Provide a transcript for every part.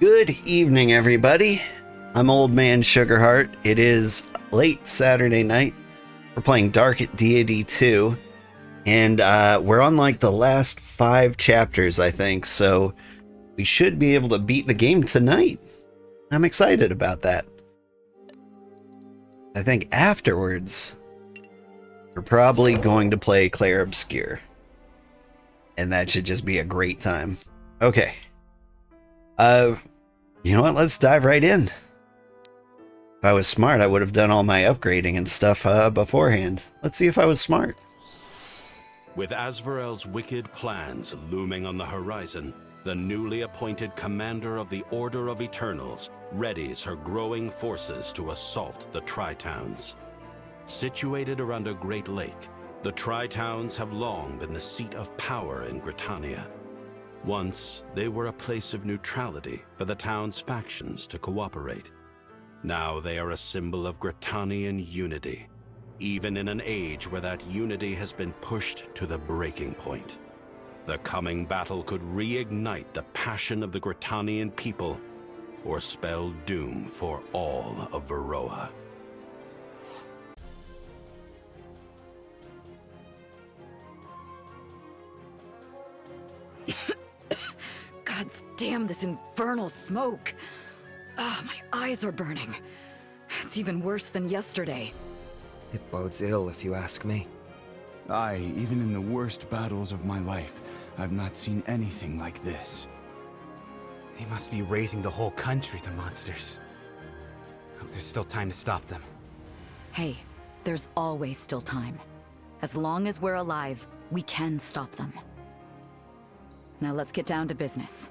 Good evening, everybody. I'm Old Man Sugarheart. It is late Saturday night. We're playing Dark Deity 2, and we're on like the last 5 chapters, I think, so we should be able to beat the game tonight. I'm excited about that. I think afterwards, we're probably going to play Clair Obscure, and that should just be a great time. Okay. You know what? Let's dive right in. If I was smart, I would have done all my upgrading and stuff beforehand. Let's see if I was smart. With Azvarel's wicked plans looming on the horizon, the newly appointed commander of the Order of Eternals readies her growing forces to assault the Tri-Towns. Situated around a great lake, the Tri-Towns have long been the seat of power in Britannia. Once, they were a place of neutrality for the town's factions to cooperate. Now they are a symbol of Gritanian unity, even in an age where that unity has been pushed to the breaking point. The coming battle could reignite the passion of the Gritanian people, or spell doom for all of Varroa. God damn this infernal smoke. Ah, my eyes are burning. It's even worse than yesterday. It bodes ill, if you ask me. Aye, even in the worst battles of my life, I've not seen anything like this. They must be raising the whole country, the monsters. Hope there's still time to stop them. Hey, there's always still time. As long as we're alive, we can stop them. Now let's get down to business.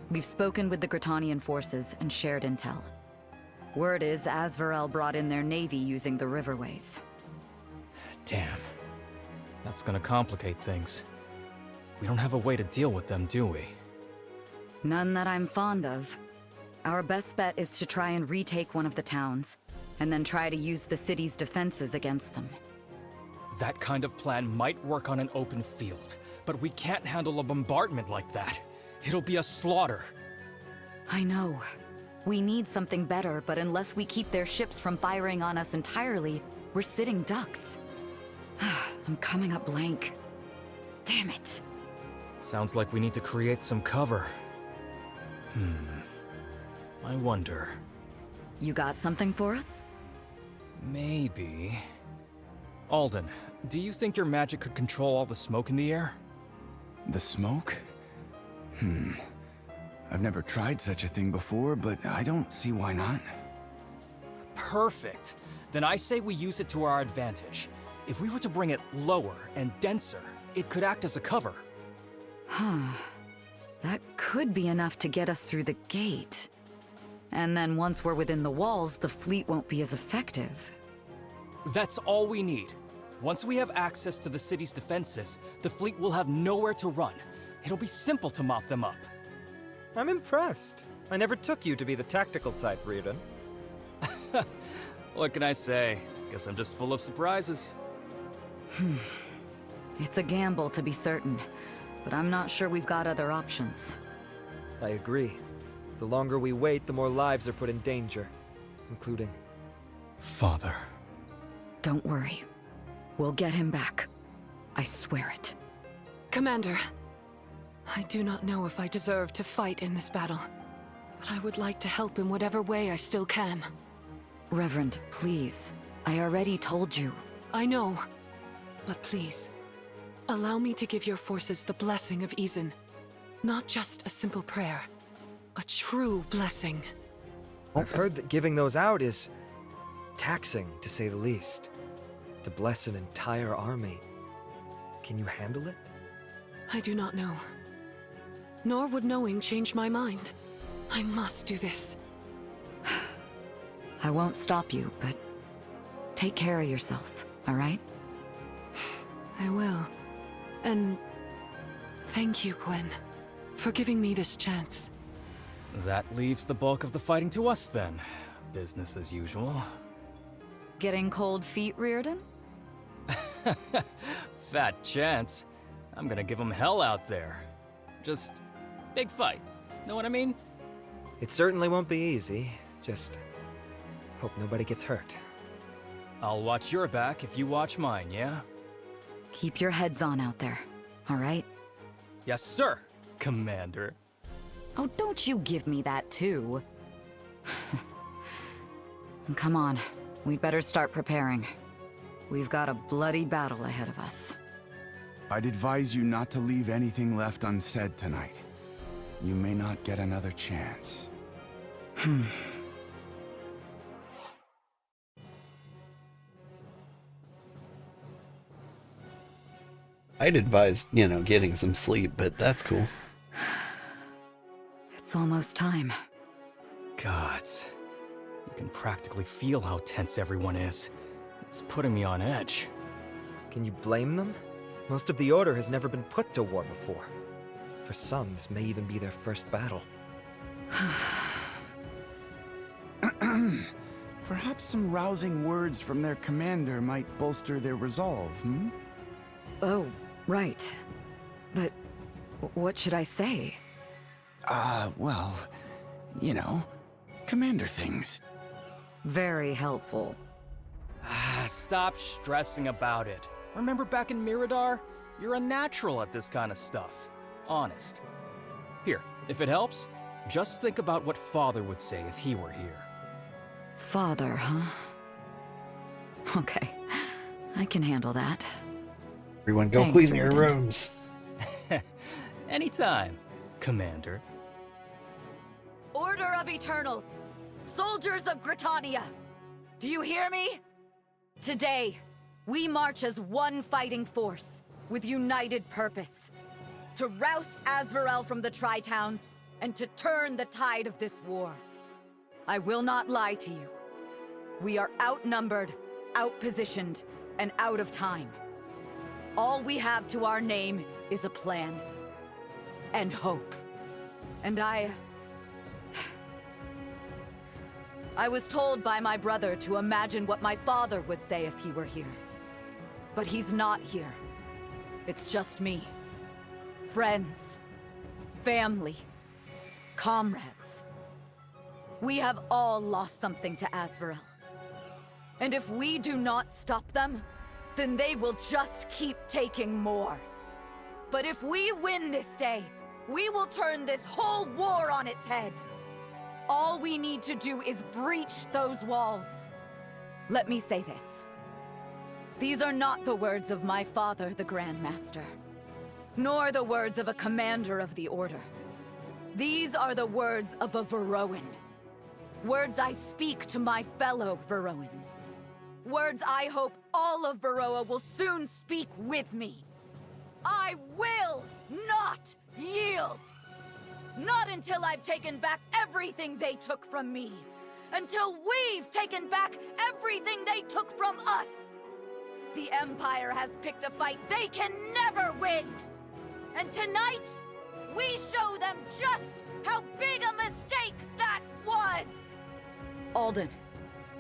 We've spoken with the Gritanian forces and shared intel. Word is Azvarel brought in their navy using the riverways. Damn. That's gonna complicate things. We don't have a way to deal with them, do we? None that I'm fond of. Our best bet is to try and retake one of the towns, and then try to use the city's defenses against them. That kind of plan might work on an open field, but we can't handle a bombardment like that. It'll be a slaughter. I know. We need something better, but unless we keep their ships from firing on us entirely, we're sitting ducks. I'm coming up blank. Damn it. Sounds like we need to create some cover. I wonder. You got something for us? Maybe... Alden, do you think your magic could control all the smoke in the air? The smoke? I've never tried such a thing before, but I don't see why not. Perfect. Then I say we use it to our advantage. If we were to bring it lower and denser, it could act as a cover. That could be enough to get us through the gate. And then once we're within the walls, the fleet won't be as effective. That's all we need. Once we have access to the city's defenses, the fleet will have nowhere to run. It'll be simple to mop them up. I'm impressed. I never took you to be the tactical type, Reardon. What can I say? Guess I'm just full of surprises. It's a gamble, to be certain, but I'm not sure we've got other options. I agree. The longer we wait, the more lives are put in danger, including... Father. Don't worry. We'll get him back. I swear it. Commander, I do not know if I deserve to fight in this battle, but I would like to help in whatever way I still can. Reverend, please. I already told you. I know, but please, allow me to give your forces the blessing of Izin. Not just a simple prayer, a true blessing. I've heard that giving those out is... taxing, to say the least. To bless an entire army. Can you handle it? I do not know. Nor would knowing change my mind. I must do this. I won't stop you, but take care of yourself, all right? I will. And thank you, Gwen, for giving me this chance. That leaves the bulk of the fighting to us then. Business as usual. Getting cold feet, Reardon? Fat chance. I'm gonna give them hell out there. Just big fight. Know what I mean? It certainly won't be easy. Just hope nobody gets hurt. I'll watch your back if you watch mine, yeah? Keep your heads on out there, all right? Yes, sir, Commander. Oh, don't you give me that too. Come on, we'd better start preparing. We've got a bloody battle ahead of us. I'd advise you not to leave anything left unsaid tonight. You may not get another chance. I'd advise, getting some sleep, but that's cool. It's almost time. Gods. You can practically feel how tense everyone is. It's putting me on edge. Can you blame them? Most of the Order has never been put to war before. For some, this may even be their first battle. Perhaps some rousing words from their commander might bolster their resolve, hmm? Oh, right. But what should I say? Well, commander things. Very helpful. Stop stressing about it. Remember back in Mirador? You're a natural at this kind of stuff. Honest. Here, if it helps, just think about what Father would say if he were here. Father, huh? Okay, I can handle that. Everyone go Thanks, clean your Warden. rooms. Anytime, Commander. Order of Eternals! Soldiers of Gritania! Do you hear me? Today, we march as one fighting force, with united purpose. To roust Azvarel from the Tri-Towns, and to turn the tide of this war. I will not lie to you. We are outnumbered, outpositioned, and out of time. All we have to our name is a plan. And hope. And I was told by my brother to imagine what my father would say if he were here. But he's not here. It's just me. Friends. Family. Comrades. We have all lost something to Azvarel. And if we do not stop them, then they will just keep taking more. But if we win this day, we will turn this whole war on its head. All we need to do is breach those walls. Let me say this. These are not the words of my father, the Grand Master, nor the words of a commander of the Order. These are the words of a Varroan. Words I speak to my fellow Varroans. Words I hope all of Varroa will soon speak with me. I will not yield! Not until I've taken back everything they took from me. Until we've taken back everything they took from us. The Empire has picked a fight they can never win. And tonight, we show them just how big a mistake that was! Alden,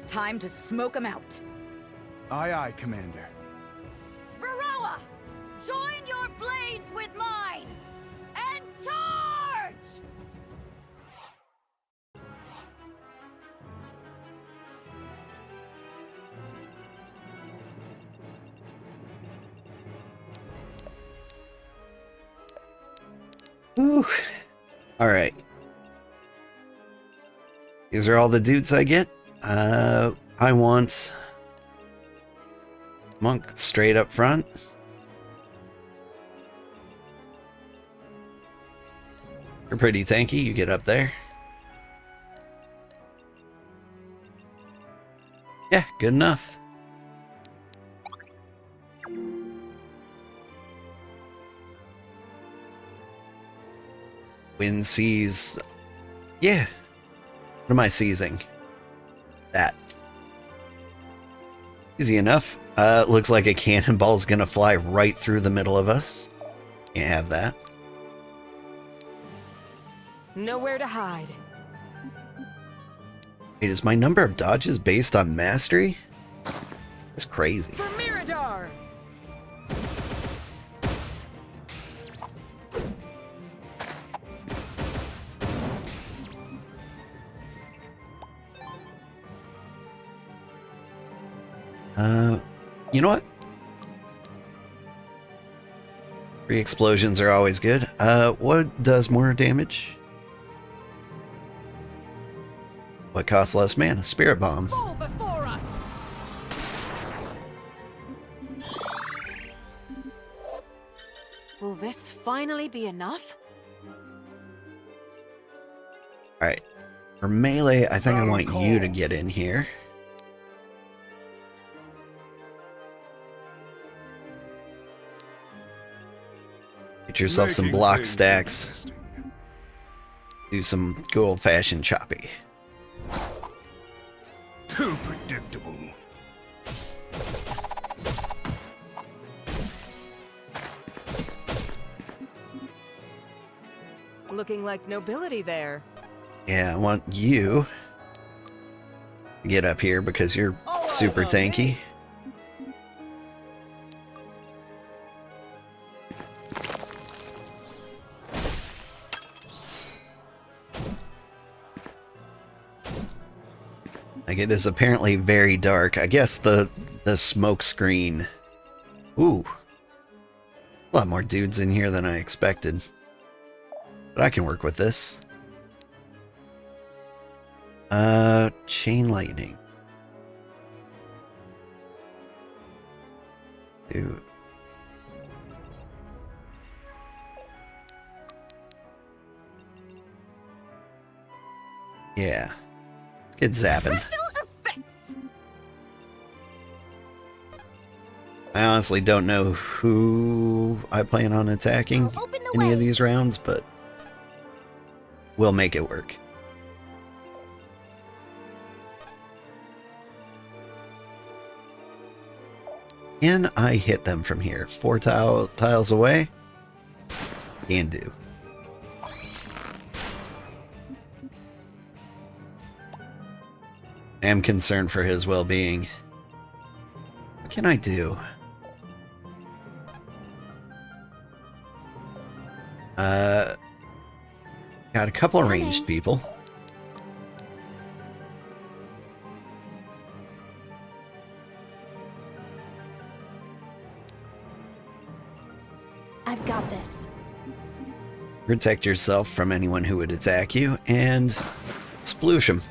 time to smoke them out. Aye, aye, Commander. Varroa, join your blades with mine! And charge! Whew. All right. These are all the dudes I get. I want Monk straight up front. You're pretty tanky. You get up there. Yeah, good enough. Wind sees. Yeah. What am I seizing? That. Easy enough. Looks like a cannonball's gonna fly right through the middle of us. Can't have that. Nowhere to hide. Wait, is my number of dodges based on mastery? That's crazy. For Mirador! You know what? 3 explosions are always good. What does more damage? What costs less mana? Spirit Bomb. Fall before us! Will this finally be enough? Alright. For melee, I think I want you to get in here. Get yourself some block stacks. Do some good old-fashioned choppy. Too predictable. Looking like nobility there. Yeah, I want you to get up here because you're super tanky. Like, it is apparently very dark. I guess the smoke screen. Ooh. A lot more dudes in here than I expected. But I can work with this. Chain lightning. Dude. Yeah. Let's get zapping. I honestly don't know who I plan on attacking any of these rounds, but we'll make it work. Can I hit them from here? 4 tiles away? Can do. I am concerned for his well-being. What can I do? Got a couple of ranged people. I've got this. Protect yourself from anyone who would attack you, and sploosh them.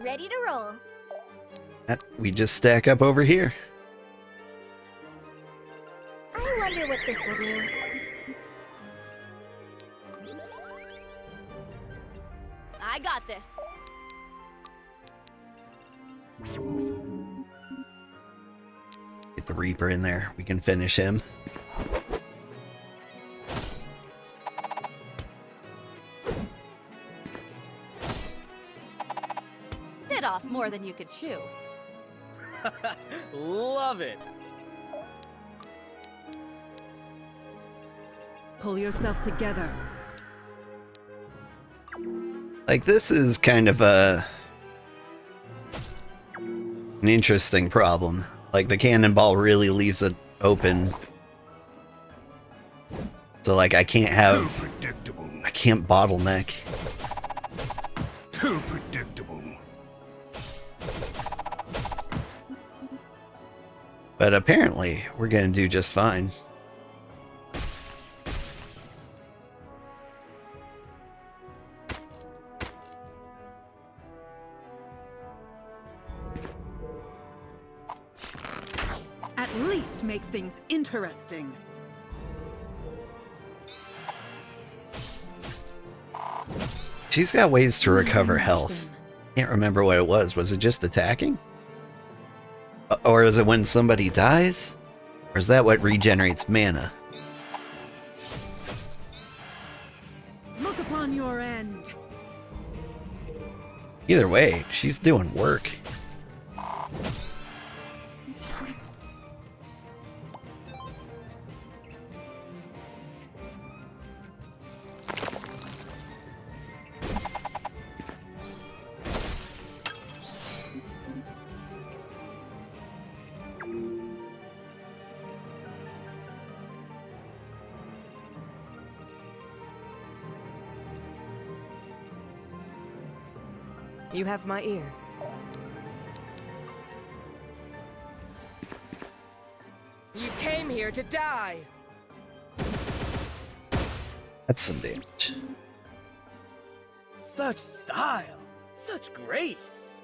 Ready to roll. We just stack up over here. I wonder what this will do. I got this. Get the Reaper in there. We can finish him. Bit off more than you could chew. Love it. Pull yourself together. Like, this is kind of an interesting problem. Like, the cannonball really leaves it open. So, like, I can't bottleneck. Too predictable. But apparently, we're gonna do just fine. At least make things interesting. She's got ways to recover health. Can't remember what it was. Was it just attacking? Or is it when somebody dies? Or is that what regenerates mana? Look upon your end. Either way, she's doing work. You have my ear. You came here to die! That's some damage. Such style! Such grace!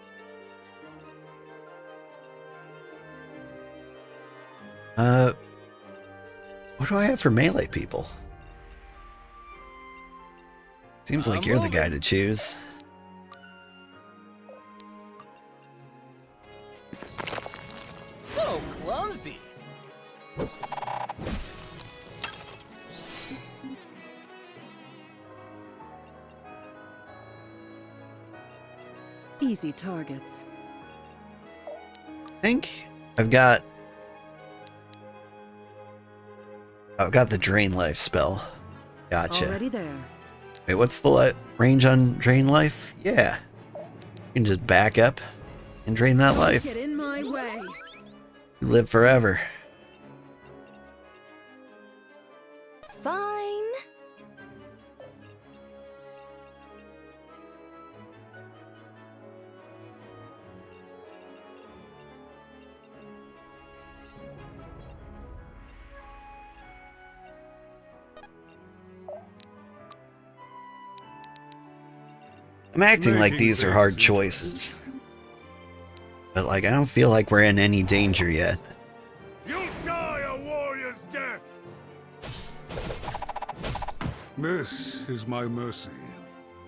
What do I have for melee people? Seems like you're the guy to choose. So clumsy! Easy targets. I think I've got the drain life spell. Gotcha. Already there. Wait, what's the range on drain life? Yeah. You can just back up and drain that life. Get in my way. You live forever. Fine. I'm acting like these are hard choices. But like, I don't feel like we're in any danger yet. You'll die a warrior's death! This is my mercy.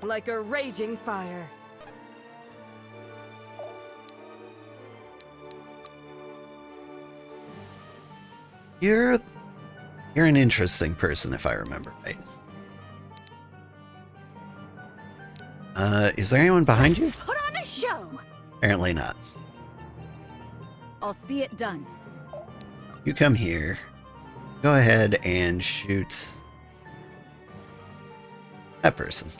Like a raging fire. You're an interesting person, if I remember right. Is there anyone behind you? Put on a show! Apparently not. I'll see it done. You come here. Go ahead and shoot that person.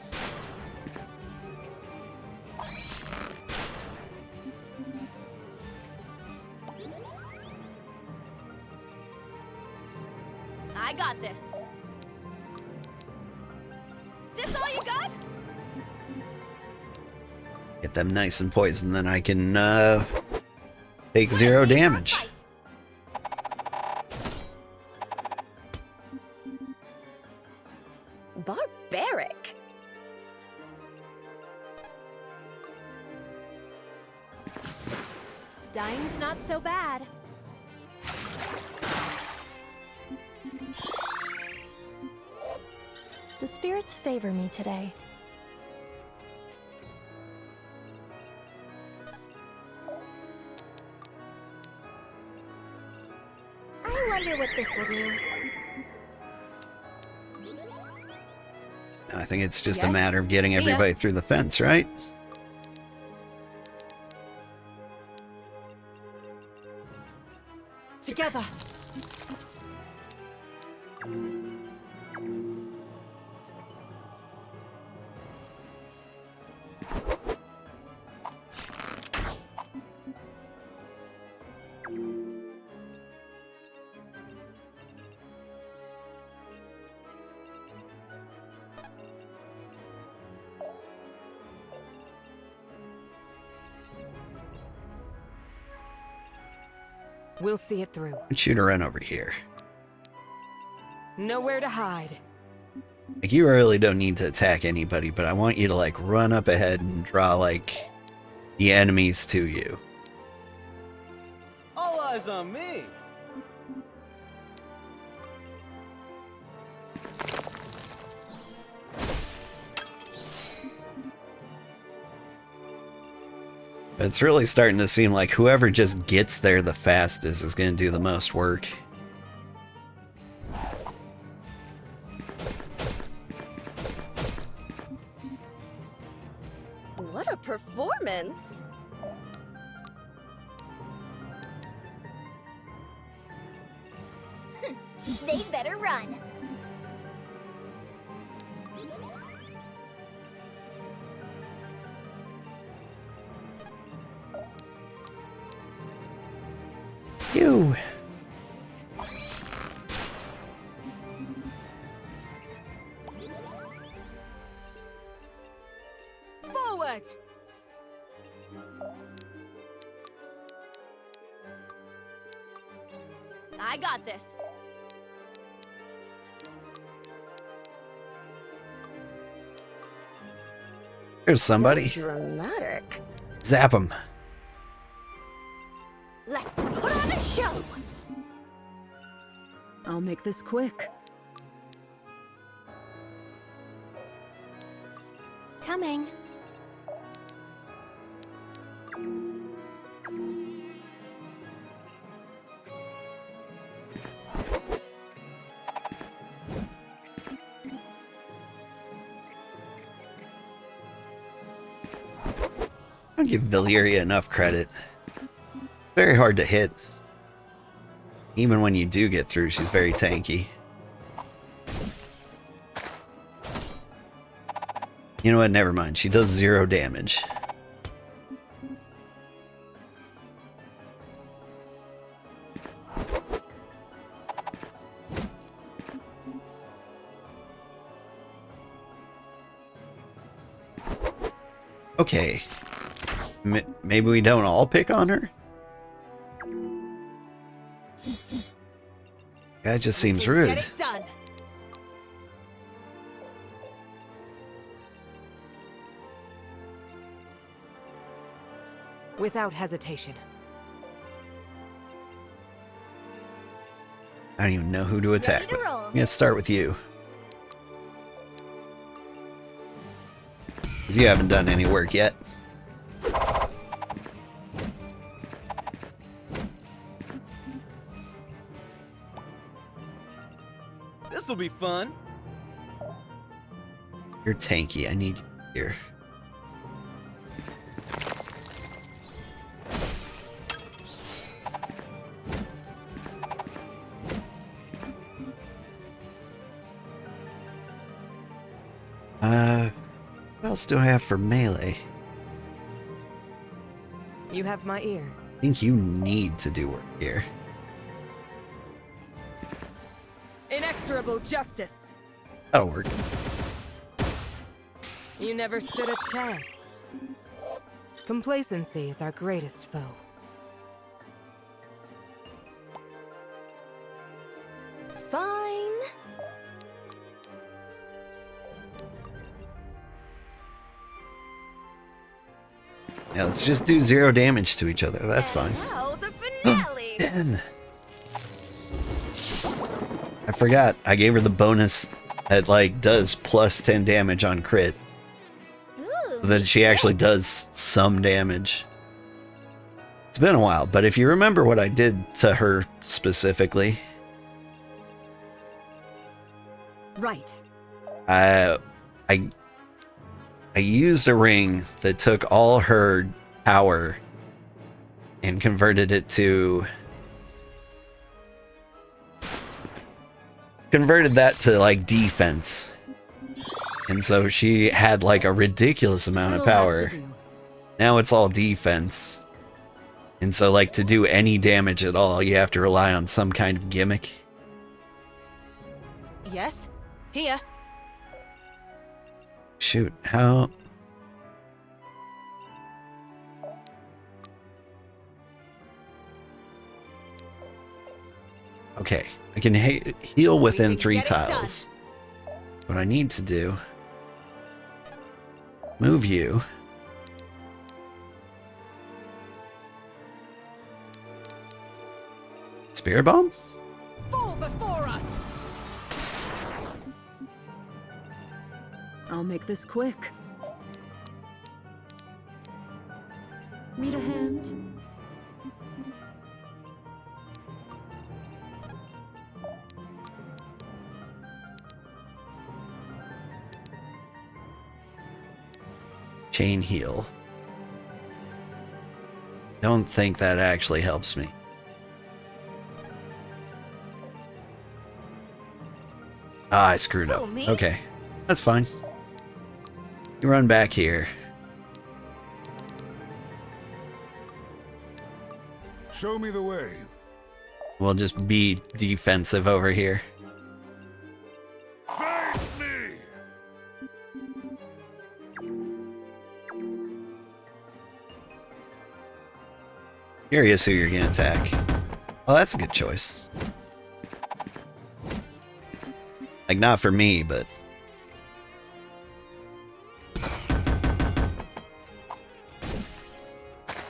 I got this. This all you got? Get them nice and poisoned, then I can take 0 damage. Barbaric. Dying's not so bad. The spirits favor me today. I wonder what this will do. I think it's just a Yes. matter of getting See ya. everybody through the fence, right? Together. We'll see it through. Shoot her run over here. Nowhere to hide. Like, you really don't need to attack anybody, but I want you to, like, run up ahead and draw, like, the enemies to you. All eyes on me! It's really starting to seem like whoever just gets there the fastest is going to do the most work. What a performance! They better run. You. Forward! I got this. There's somebody. So dramatic. Zap him. Let's put on a show. I'll make this quick. Coming. Don't give Valyria enough credit. Very hard to hit. Even when you do get through, she's very tanky. You know what? Never mind. She does 0 damage. Okay. Maybe we don't all pick on her? That just seems rude. Get it done. Without hesitation. I don't even know who to attack Ready to with. roll. I'm gonna start with you. Because you haven't done any work yet. This'll be fun. You're tanky. I need you here. What else do I have for melee? You have my ear. I think you need to do work here. Inexorable justice. That'll work. You never stood a chance. Complacency is our greatest foe. Fine. Yeah, let's just do 0 damage to each other. That's fine. Now the finale. 10. I forgot. I gave her the bonus that like does plus 10 damage on crit. Ooh, So that she actually does some damage. It's been a while, but if you remember what I did to her specifically, Right. I used a ring that took all her power and converted it to like defense. And so she had like a ridiculous amount of That'll power. have to do. Now it's all defense. And so like to do any damage at all, you have to rely on some kind of gimmick. yes. Here. Shoot, how? Okay, I can heal within can 3 get it done. tiles. What I need to do, move you. Spirit Bomb? Fall before us. I'll make this quick. Need a hand? Chain heal. Don't think that actually helps me. Ah, I screwed up. Who, me? Okay, that's fine. You run back here. Show me the way. We'll just be defensive over here. Face me! Curious who you're gonna attack. Oh, that's a good choice. Like, not for me, but...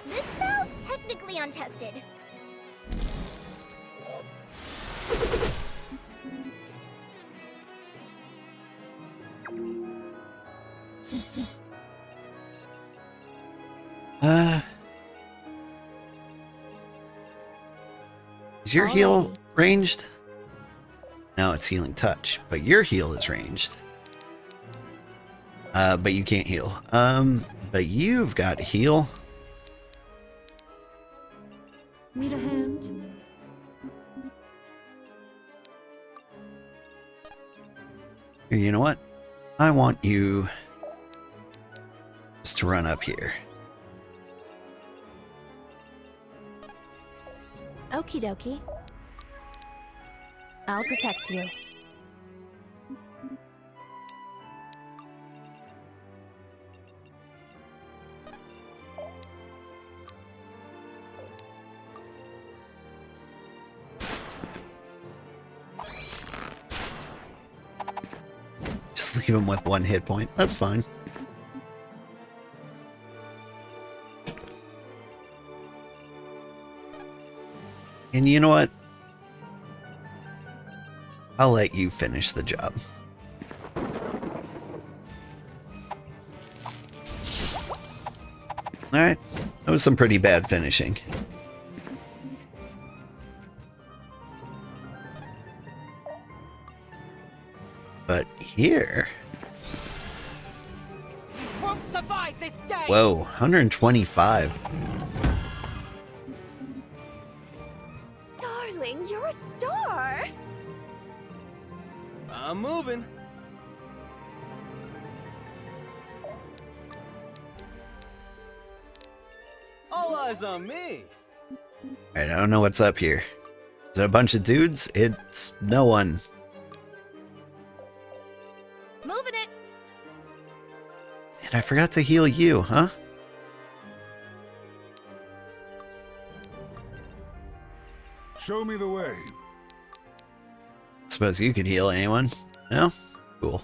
This spell's technically untested. Is your heal ranged? No, it's healing touch, but your heal is ranged. But you can't heal. But you've got heal. Need a hand? Here, you know what? I want you just to run up here. Okie dokie. I'll protect you. Just leave him with 1 hit point. That's fine. And you know what? I'll let you finish the job. Alright. That was some pretty bad finishing. But here... Won't survive this day. Whoa, 125. Darling, you're a star. I'm moving. All eyes on me. Alright, I don't know what's up here. Is it a bunch of dudes? It's no one. Moving it. And I forgot to heal you, huh? Show me the way. Suppose you could heal anyone? No? Cool.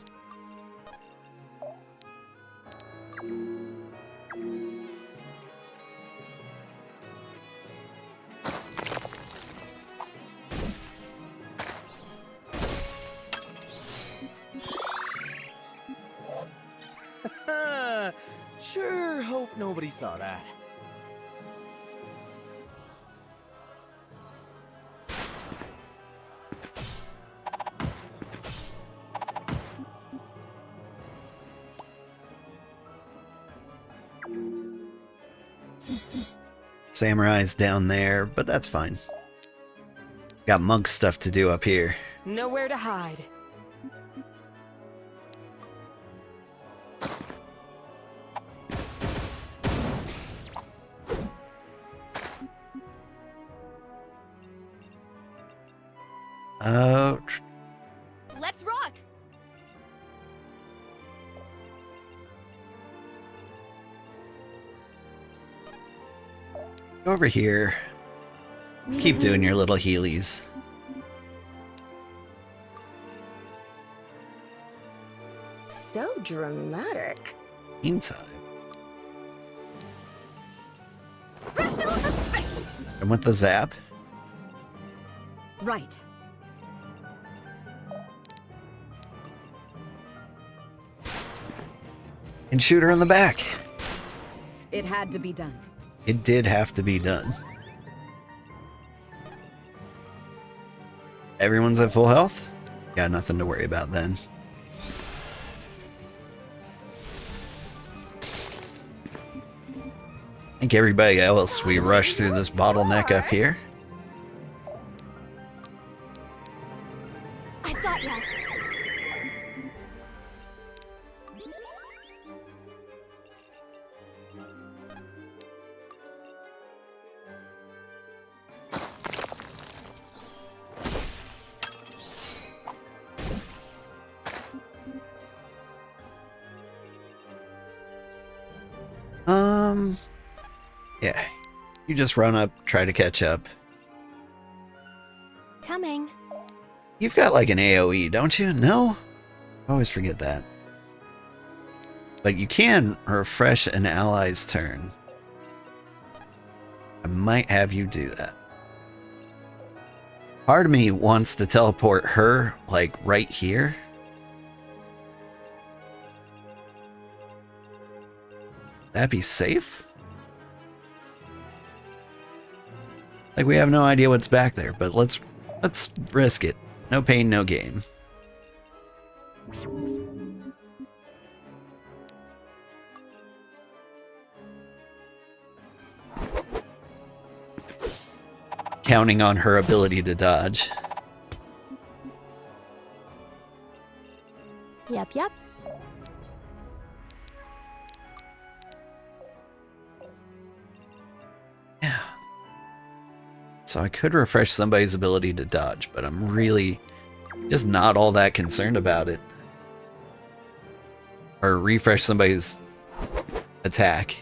Sure hope nobody saw that. Samurai's down there, but that's fine. Got monk stuff to do up here. Nowhere to hide. Let's rock. Go over here. Let's keep doing your little healies. So dramatic. Meantime, Special effects. and with the zap. Right. And shoot her in the back. It had to be done. It did have to be done. Everyone's at full health? Got nothing to worry about then. I think everybody else, we rush through this bottleneck up here. I've got ya. Yeah. You just run up, try to catch up. Coming. You've got like an AoE, don't you? No? I always forget that. But you can refresh an ally's turn. I might have you do that. Part of me wants to teleport her, like, right here. That'd be safe? Like, we have no idea what's back there, but let's risk it. No pain, no gain. Counting on her ability to dodge. Yep, yep. Yeah. So I could refresh somebody's ability to dodge, but I'm really just not all that concerned about it. Or refresh somebody's attack.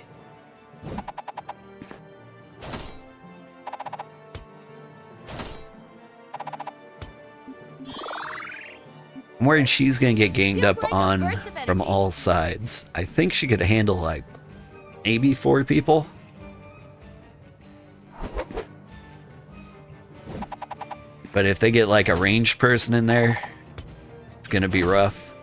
I'm worried she's gonna get ganged up on from all sides. I think she could handle like maybe 4 people. But if they get like a ranged person in there, it's gonna be rough.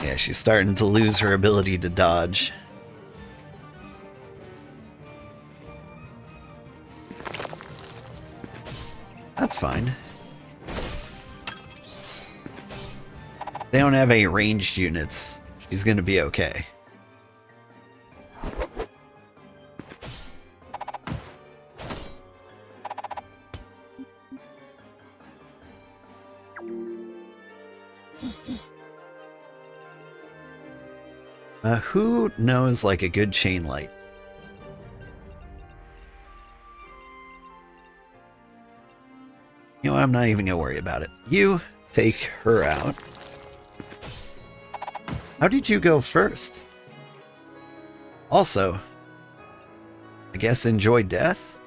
Yeah, she's starting to lose her ability to dodge. That's fine. They don't have any ranged units. She's gonna be okay. Who knows like a good chain light? You know, I'm not even gonna worry about it. You take her out. How did you go first? Also, I guess enjoy death?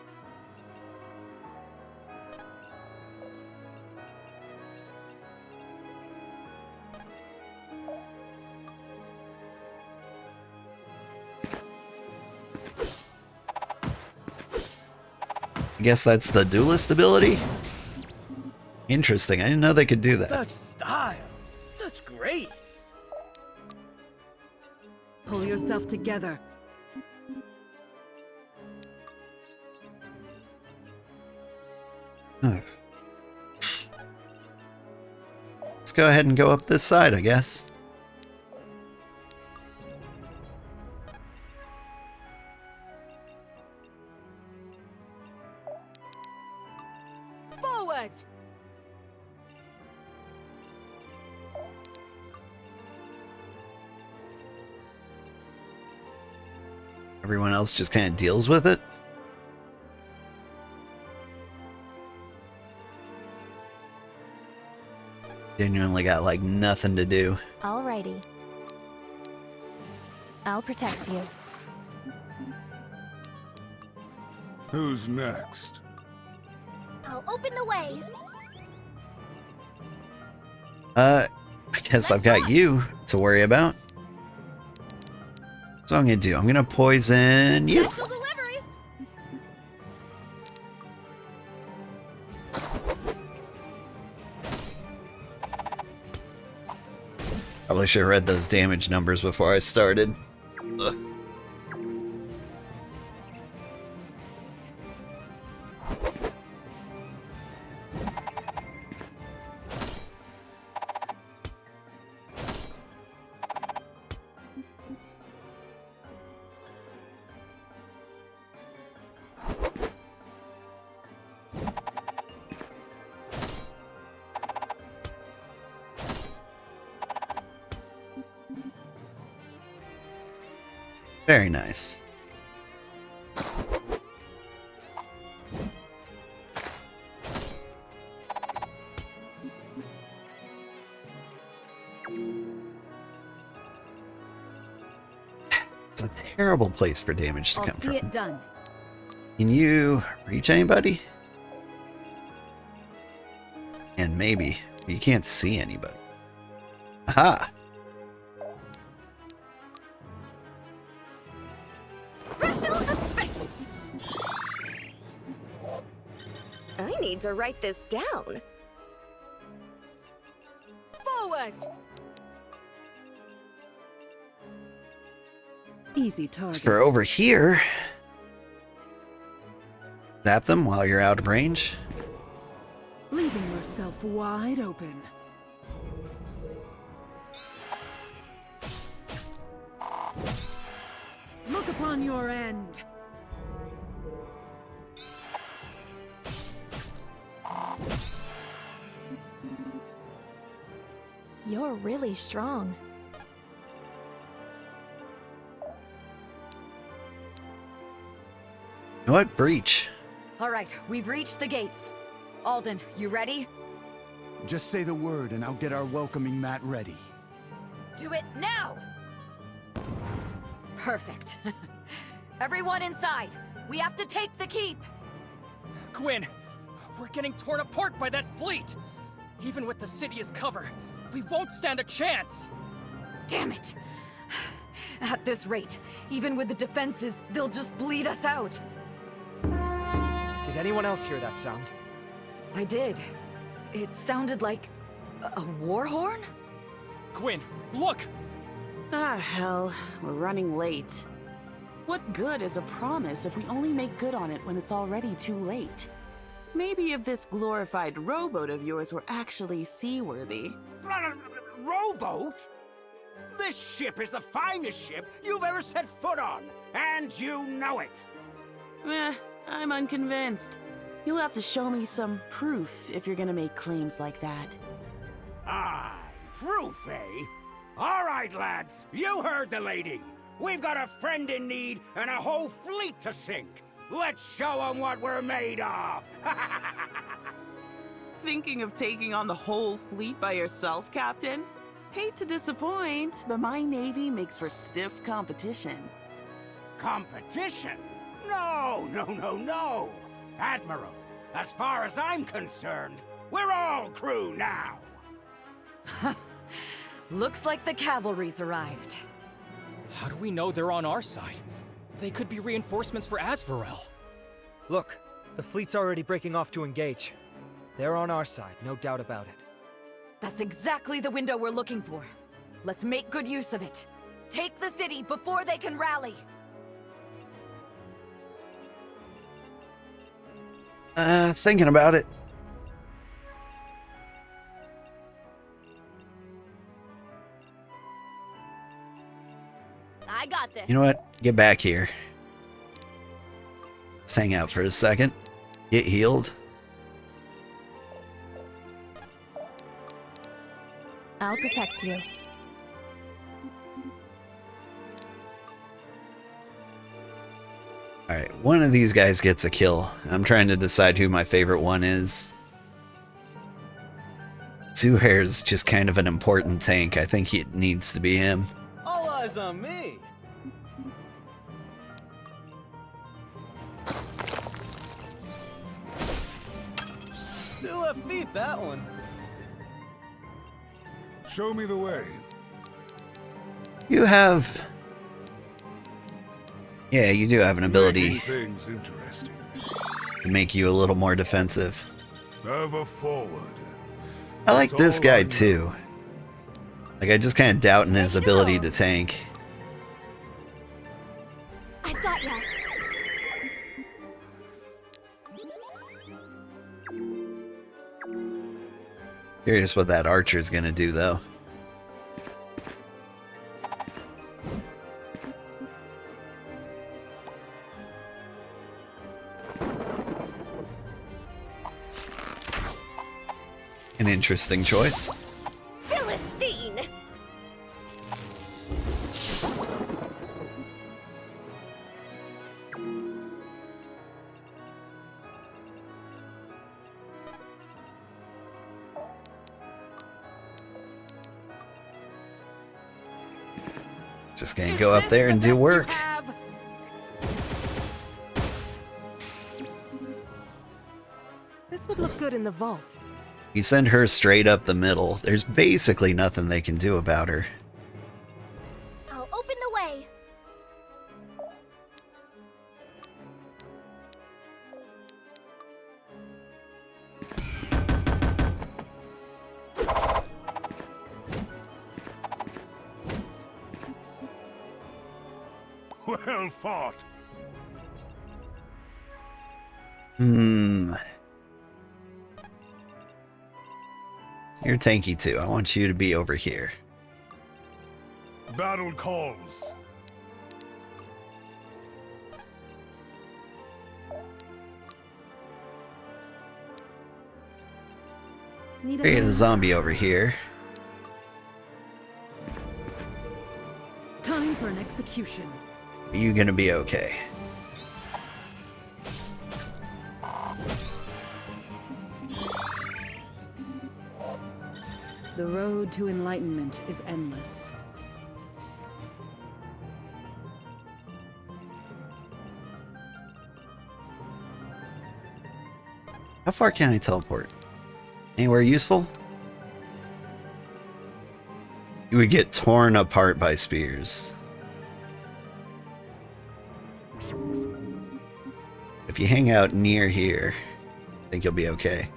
I guess that's the duelist ability? Interesting, I didn't know they could do that. Such style, such grace. Pull yourself together. Let's go ahead and go up this side, I guess. Forward! Everyone else just kind of deals with it. Genuinely got like nothing to do. Alrighty. I'll protect you. Who's next? I'll open the way. I guess I've got you to worry about. So I'm gonna do, I'm gonna poison you. Special delivery. Probably should have read those damage numbers before I started. Ugh. Very nice. a terrible place for damage to I'll come see from. it done. Can you reach anybody? And maybe you can't see anybody. Aha! Special effects! I need to write this down. Forward! Easy target. For over here, zap them while you're out of range. Leaving yourself wide open. Look upon your end. You're really strong. You know what? Breach. All right, we've reached the gates. Alden, you ready? Just say the word and I'll get our welcoming mat ready. Do it now! Perfect. Everyone inside. We have to take the keep. Gwyn, we're getting torn apart by that fleet. Even with the city as cover, we won't stand a chance. Damn it. At this rate, even with the defenses, they'll just bleed us out. Did anyone else hear that sound? I did. It sounded like a war horn? Gwyn, look! Ah, hell. We're running late. What good is a promise if we only make good on it when it's already too late? Maybe if this glorified rowboat of yours were actually seaworthy. Rowboat? This ship is the finest ship you've ever set foot on, and you know it. I'm unconvinced. You'll have to show me some proof if you're gonna make claims like that. Aye, proof, eh? All right, lads, you heard the lady. We've got a friend in need and a whole fleet to sink. Let's show them what we're made of. Thinking of taking on the whole fleet by yourself, Captain? Hate to disappoint, but my navy makes for stiff competition. Competition? No, no, no, no. Admiral, as far as I'm concerned, we're all crew now. Looks like the cavalry's arrived. How do we know they're on our side? They could be reinforcements for Azvarel. Look, the fleet's already breaking off to engage. They're on our side, no doubt about it. That's exactly the window we're looking for. Let's make good use of it. Take the city before they can rally. Thinking about it. I got this. You know what? Get back here. Let's hang out for a second. Get healed. I'll protect you. Alright, one of these guys gets a kill. I'm trying to decide who my favorite one is. Sugarheart's just kind of an important tank. I think it needs to be him. All eyes on me. Two left feet, that one. Show me the way. You have... Yeah, you do have an ability Things interesting. to make you a little more defensive. Ever forward. I like this guy too. Like, I just kind of doubt in his ability to tank. I've got ya. Curious what that archer's gonna do though. An interesting choice. Philistine! Just gonna go up there and do work. This would look good in the vault. You send her straight up the middle. There's basically nothing they can do about her. I'll open the way. Well fought. You're tanky too. I want you to be over here. Battle calls. Create a zombie over here. Time for an execution. You gonna be okay. The road to enlightenment is endless. How far can I teleport? Anywhere useful? You would get torn apart by spears. If you hang out near here, I think you'll be okay.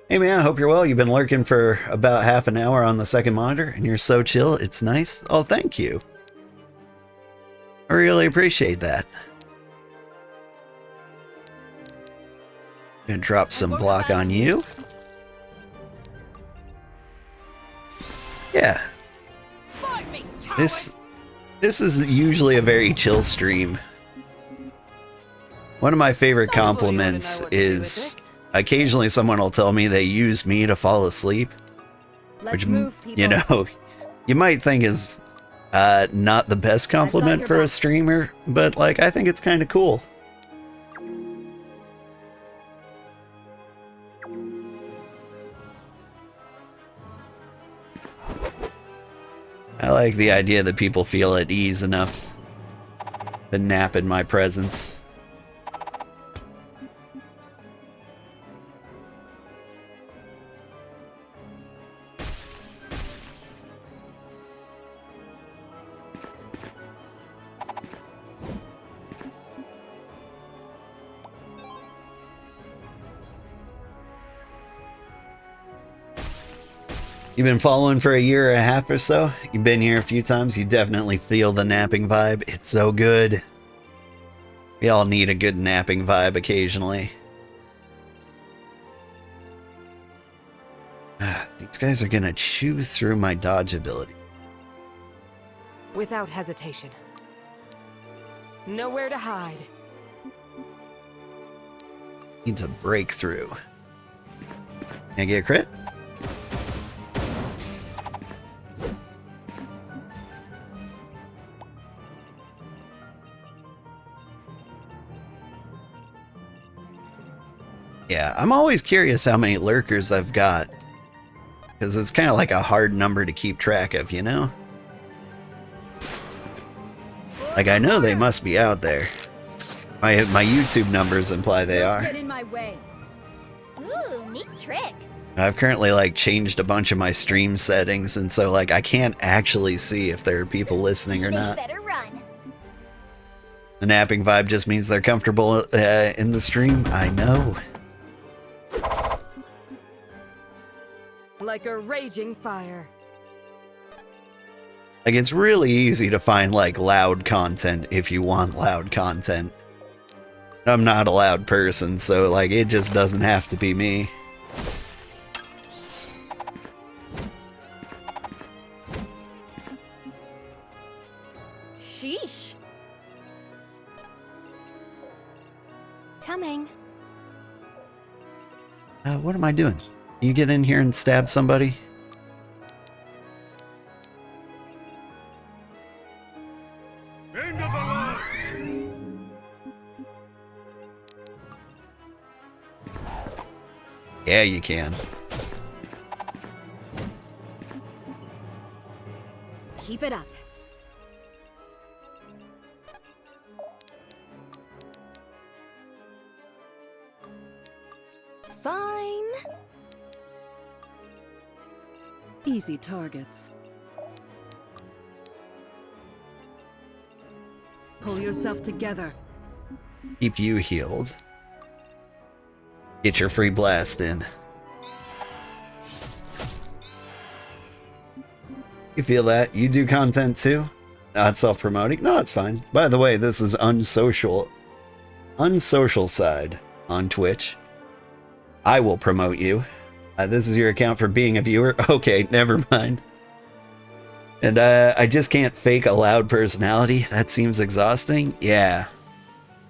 Hey man, I hope you're well. You've been lurking for about half an hour on the second monitor, and you're so chill. It's nice. Oh, thank you. I really appreciate that. Gonna drop some block on you. Yeah. This is usually a very chill stream. One of my favorite compliments is occasionally someone will tell me they use me to fall asleep, which, you know, you might think is not the best compliment for a streamer, but like I think it's kind of cool. I like the idea that people feel at ease enough to nap in my presence. You've been following for a year and a half or so? You've been here a few times? You definitely feel the napping vibe. It's so good. We all need a good napping vibe occasionally. These guys are gonna chew through my dodge ability. Without hesitation. Nowhere to hide. Needs a breakthrough. Can I get a crit? Yeah, I'm always curious how many lurkers I've got, because it's kind of like a hard number to keep track of, you know? Like, I know they must be out there. My YouTube numbers imply they are. Get in my way. Ooh, neat trick. I've currently, like, changed a bunch of my stream settings, and so, like, I can't actually see if there are people listening or not. Better run. The napping vibe just means they're comfortable in the stream. I know. Like a raging fire. Like, it's really easy to find, like, loud content if you want loud content. I'm not a loud person, so, like, it just doesn't have to be me. Sheesh. Coming. What am I doing? Can you get in here and stab somebody? End of the line. Yeah, you can. Keep it up. Fine. Easy targets. Pull yourself together. Keep you healed. Get your free blast in. You feel that? You do content too? Not self-promoting? No, it's fine. By the way, this is unsocial side on Twitch. I will promote you. This is your account for being a viewer? Okay, never mind. And I just can't fake a loud personality. That seems exhausting. Yeah.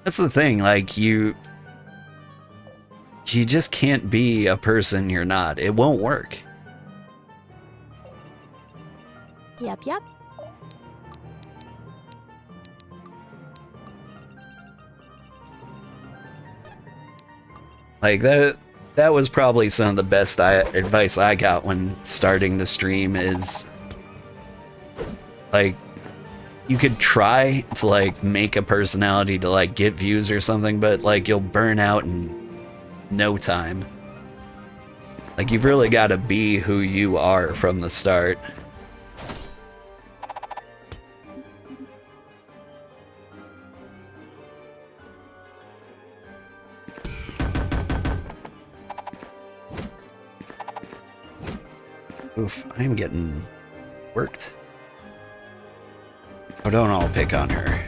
That's the thing, like, you just can't be a person you're not. It won't work. Yep. Like, that was probably some of the best advice I got when starting to stream is, like, you could try to, like, make a personality to, like, get views or something, but, like, you'll burn out in no time. Like, you've really got to be who you are from the start. Oof, I'm getting worked. Oh, don't all pick on her.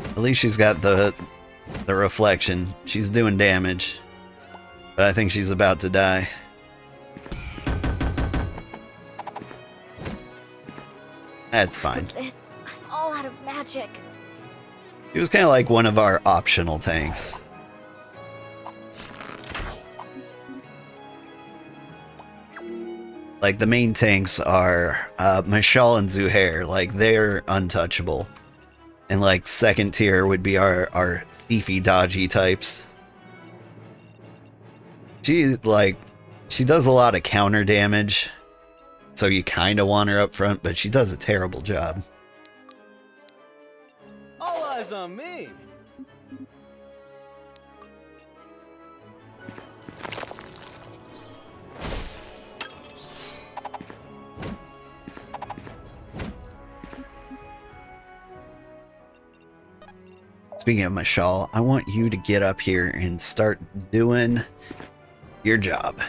At least she's got the reflection. She's doing damage. But I think she's about to die. That's fine. This, I'm all out of magic. She was kind of like one of our optional tanks. Like, the main tanks are Mashal and Zuhair. Like, they're untouchable. And, like, second tier would be our thiefy, dodgy types. She does a lot of counter damage. So you kind of want her up front, but she does a terrible job. All eyes on me. Speaking of Mashal, I want you to get up here and start doing your job.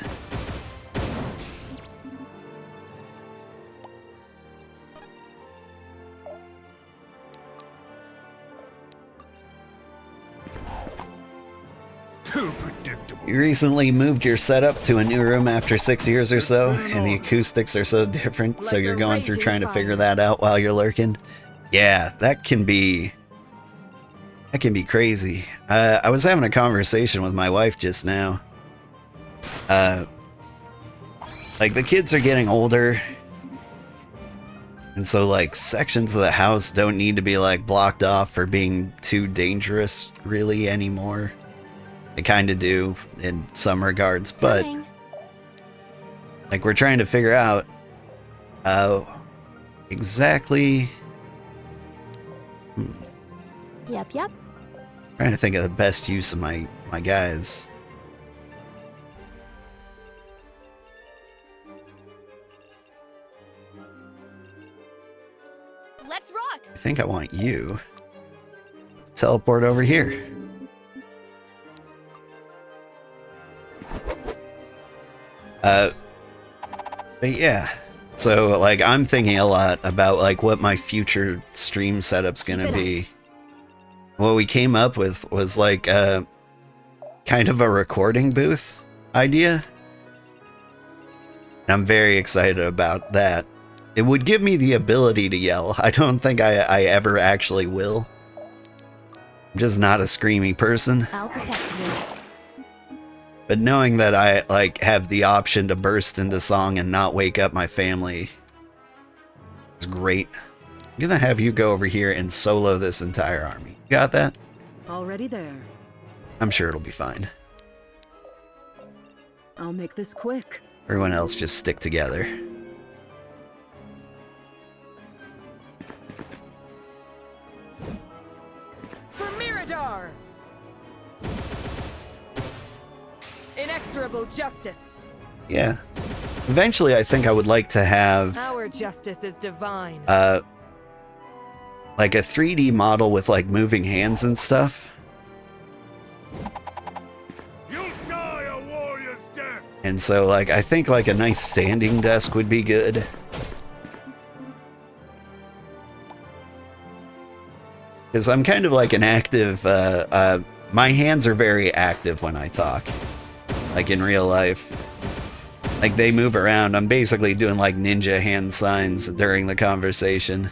Too predictable. You recently moved your setup to a new room after 6 years or so, and the acoustics are so different, so you're going through trying to figure that out while you're lurking. Yeah, that can be crazy. I was having a conversation with my wife just now. Like, the kids are getting older, and so, like, sections of the house don't need to be, like, blocked off for being too dangerous, really, anymore. They kind of do, in some regards, but, like, we're trying to figure out, exactly... Yep. Trying to think of the best use of my guys. Let's rock. I think I want you to teleport over here. But yeah. So, like, I'm thinking a lot about, like, what my future stream setup's gonna be. What we came up with was, like, kind of a recording booth idea. And I'm very excited about that. It would give me the ability to yell. I don't think I ever actually will. I'm just not a screamy person. I'll protect you. But knowing that I, like, have the option to burst into song and not wake up my family is great. I'm gonna have you go over here and solo this entire army. Got that? Already there. I'm sure it'll be fine. I'll make this quick. Everyone else just stick together. For Mirador! Inexorable justice. Yeah. Eventually, I think I would like to have Our justice is divine. like a 3D model with like moving hands and stuff. You'll die a warrior's death. And so like I think like a nice standing desk would be good. Because I'm kind of like an active, my hands are very active when I talk. Like in real life. Like they move around. I'm basically doing like ninja hand signs during the conversation.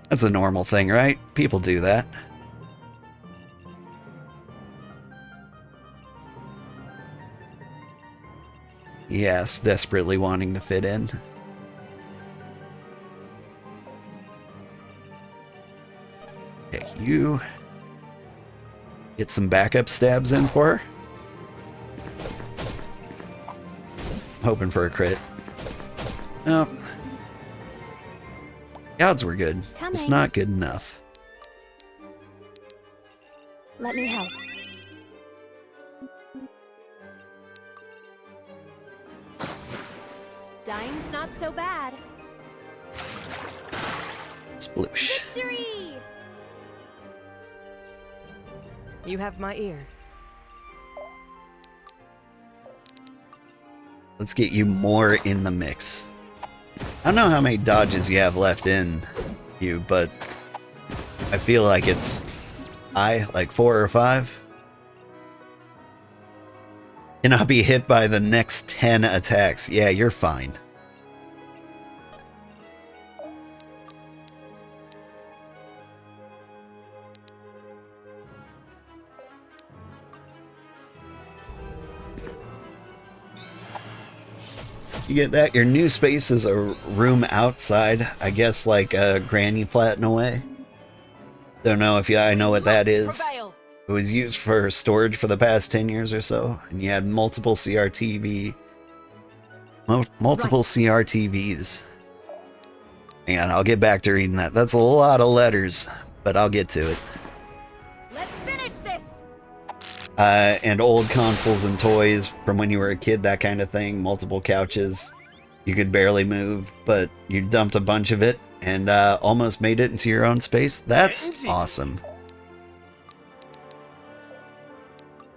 That's a normal thing, right? People do that. Yes, desperately wanting to fit in. Okay, you get some backup stabs in for her. Hoping for a crit. Nope. The odds were good. It's not good enough. Let me help. Dying's not so bad. Sploosh. Victory! You have my ear. Let's get you more in the mix. I don't know how many dodges you have left in you, but I feel like it's like 4 or 5. Cannot be hit by the next 10 attacks. Yeah, you're fine. You get that? Your new space is a room outside. I guess like a granny flat in a way. Don't know if I know what that is. It was used for storage for the past 10 years or so. And you had multiple CRTVs. Hang on, I'll get back to reading that. That's a lot of letters, but I'll get to it. Let's finish this. And old consoles and toys from when you were a kid, that kind of thing. Multiple couches. You could barely move, but you dumped a bunch of it and almost made it into your own space. That's awesome.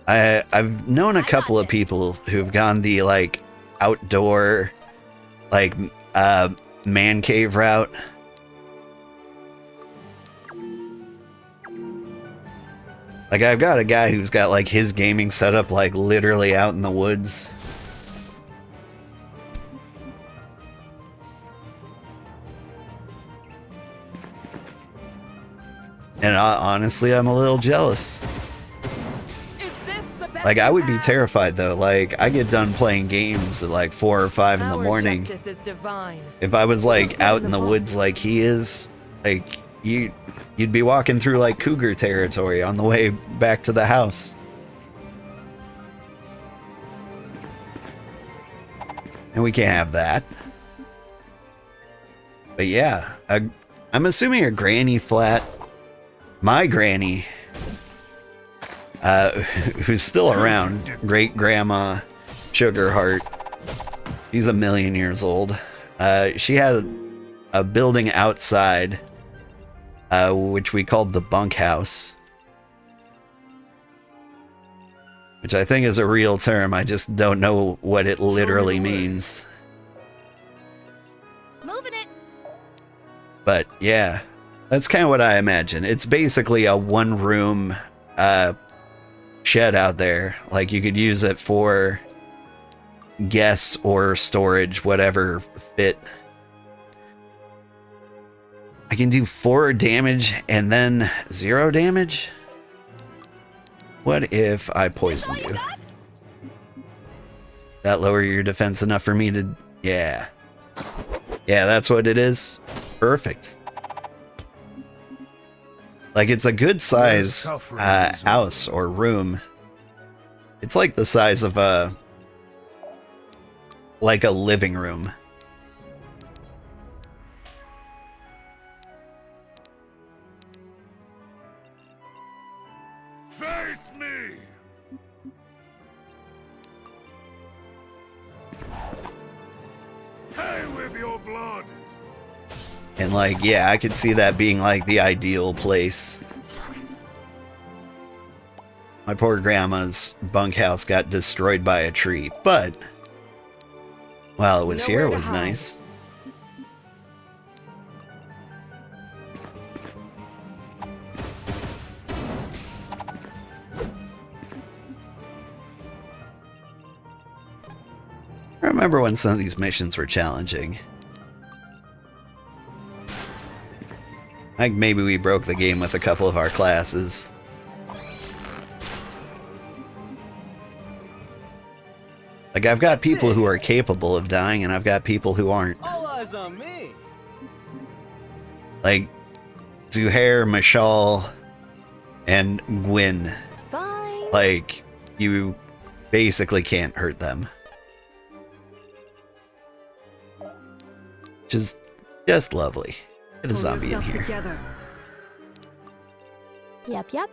I've known a couple of people who've gone the like outdoor, like man cave route. Like I've got a guy who's got like his gaming setup like literally out in the woods. And honestly, I'm a little jealous. Like, I would be terrified, though. Like, I get done playing games at, like, 4 or 5 in the morning. If I was, like, out in the woods like he is, like, you'd be walking through, like, cougar territory on the way back to the house. And we can't have that. But yeah, I'm assuming a granny flat, my granny, who's still around, great grandma Sugarheart. She's 1,000,000 years old. She had a building outside, which we called the bunkhouse, which I think is a real term. I just don't know what it literally means. Moving it. But yeah, that's kind of what I imagine. It's basically a one-room shed out there. Like, you could use it for guests or storage, whatever fit. I can do 4 damage and then 0 damage? What if I poison you? That lower your defense enough for me to... Yeah. Yeah, that's what it is. Perfect. Like, it's a good size house or room. It's like the size of like a living room. Face me! Pay with your blood! And like, yeah, I could see that being like the ideal place. My poor grandma's bunkhouse got destroyed by a tree, but while it was here, it was nice. I remember when some of these missions were challenging. Like maybe we broke the game with a couple of our classes. Like, I've got people who are capable of dying, and I've got people who aren't. All eyes on me. Like, Zuhair, Mashal, and Gwyn. Fine. Like, you basically can't hurt them. Just lovely. Get a zombie in here. Together. Yep, yep.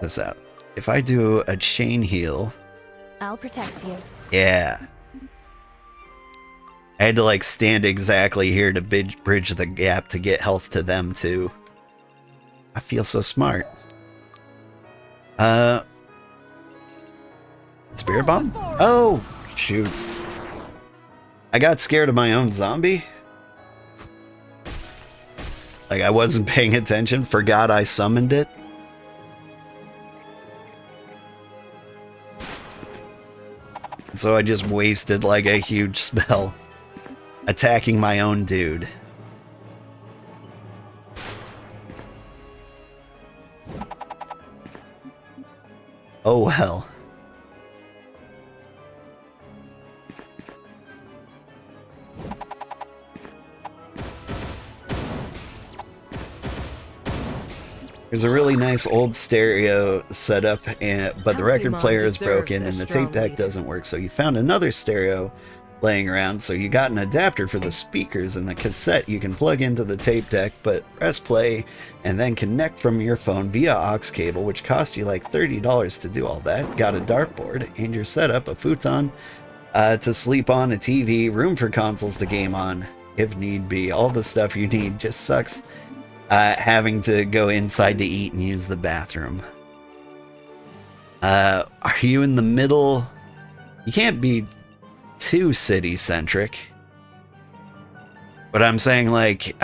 This out. If I do a chain heal... I'll protect you. Yeah. I had to like stand exactly here to bridge the gap to get health to them too. I feel so smart. Spirit bomb? Oh, shoot. I got scared of my own zombie. Like I wasn't paying attention, forgot I summoned it. So I just wasted like a huge spell attacking my own dude. Oh well. There's a really nice old stereo setup, but the record player is broken and the tape deck doesn't work, so you found another stereo laying around, so you got an adapter for the speakers and the cassette you can plug into the tape deck, but press play and then connect from your phone via aux cable, which cost you like $30 to do all that. Got a dartboard and your setup, a futon to sleep on, a TV, room for consoles to game on if need be. All the stuff you need. Just sucks having to go inside to eat and use the bathroom. Are you in the middle? You can't be too city-centric. But I'm saying, like,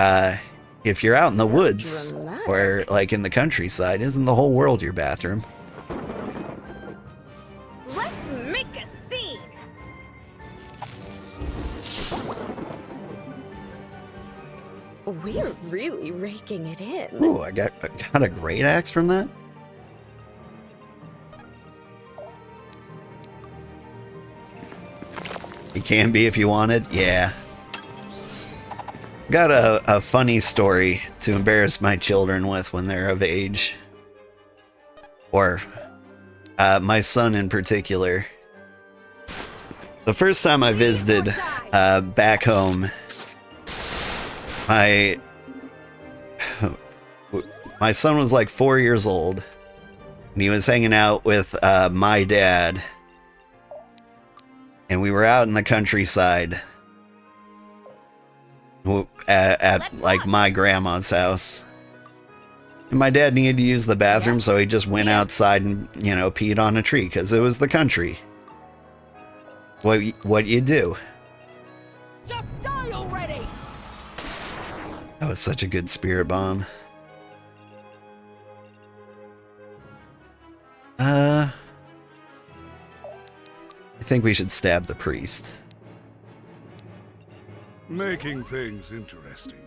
if you're out in the woods, or, like, in the countryside, isn't the whole world your bathroom? Let's make a scene! We're really raking it in. Ooh, I got a great axe from that? It can be if you wanted, yeah. Got a funny story to embarrass my children with when they're of age. Or my son in particular. The first time I visited back home, my son was like 4 years old, and he was hanging out with my dad, and we were out in the countryside at like my grandma's house, and my dad needed to use the bathroom, so he just went outside and, you know, peed on a tree because it was the country. What you do? Just die already! That was such a good spirit bomb. I think we should stab the priest. Making things interesting.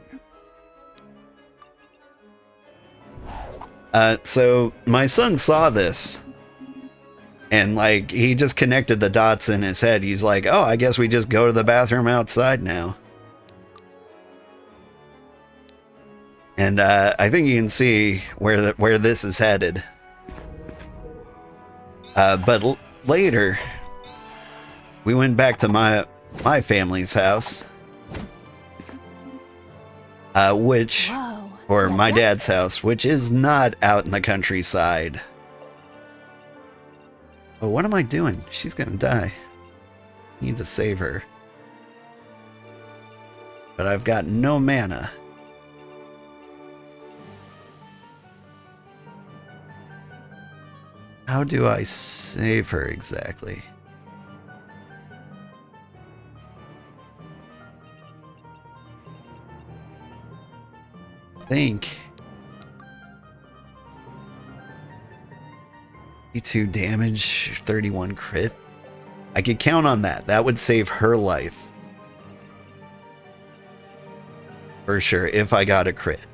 So my son saw this, and like he just connected the dots in his head. He's like, oh, I guess we just go to the bathroom outside now. And I think you can see where this is headed. But later, we went back to my family's house, or my dad's house, which is not out in the countryside. Oh, what am I doing? She's gonna die. I need to save her. But I've got no mana. How do I save her exactly? Think 32 damage, 31 crit. I could count on that. That would save her life. For sure, if I got a crit.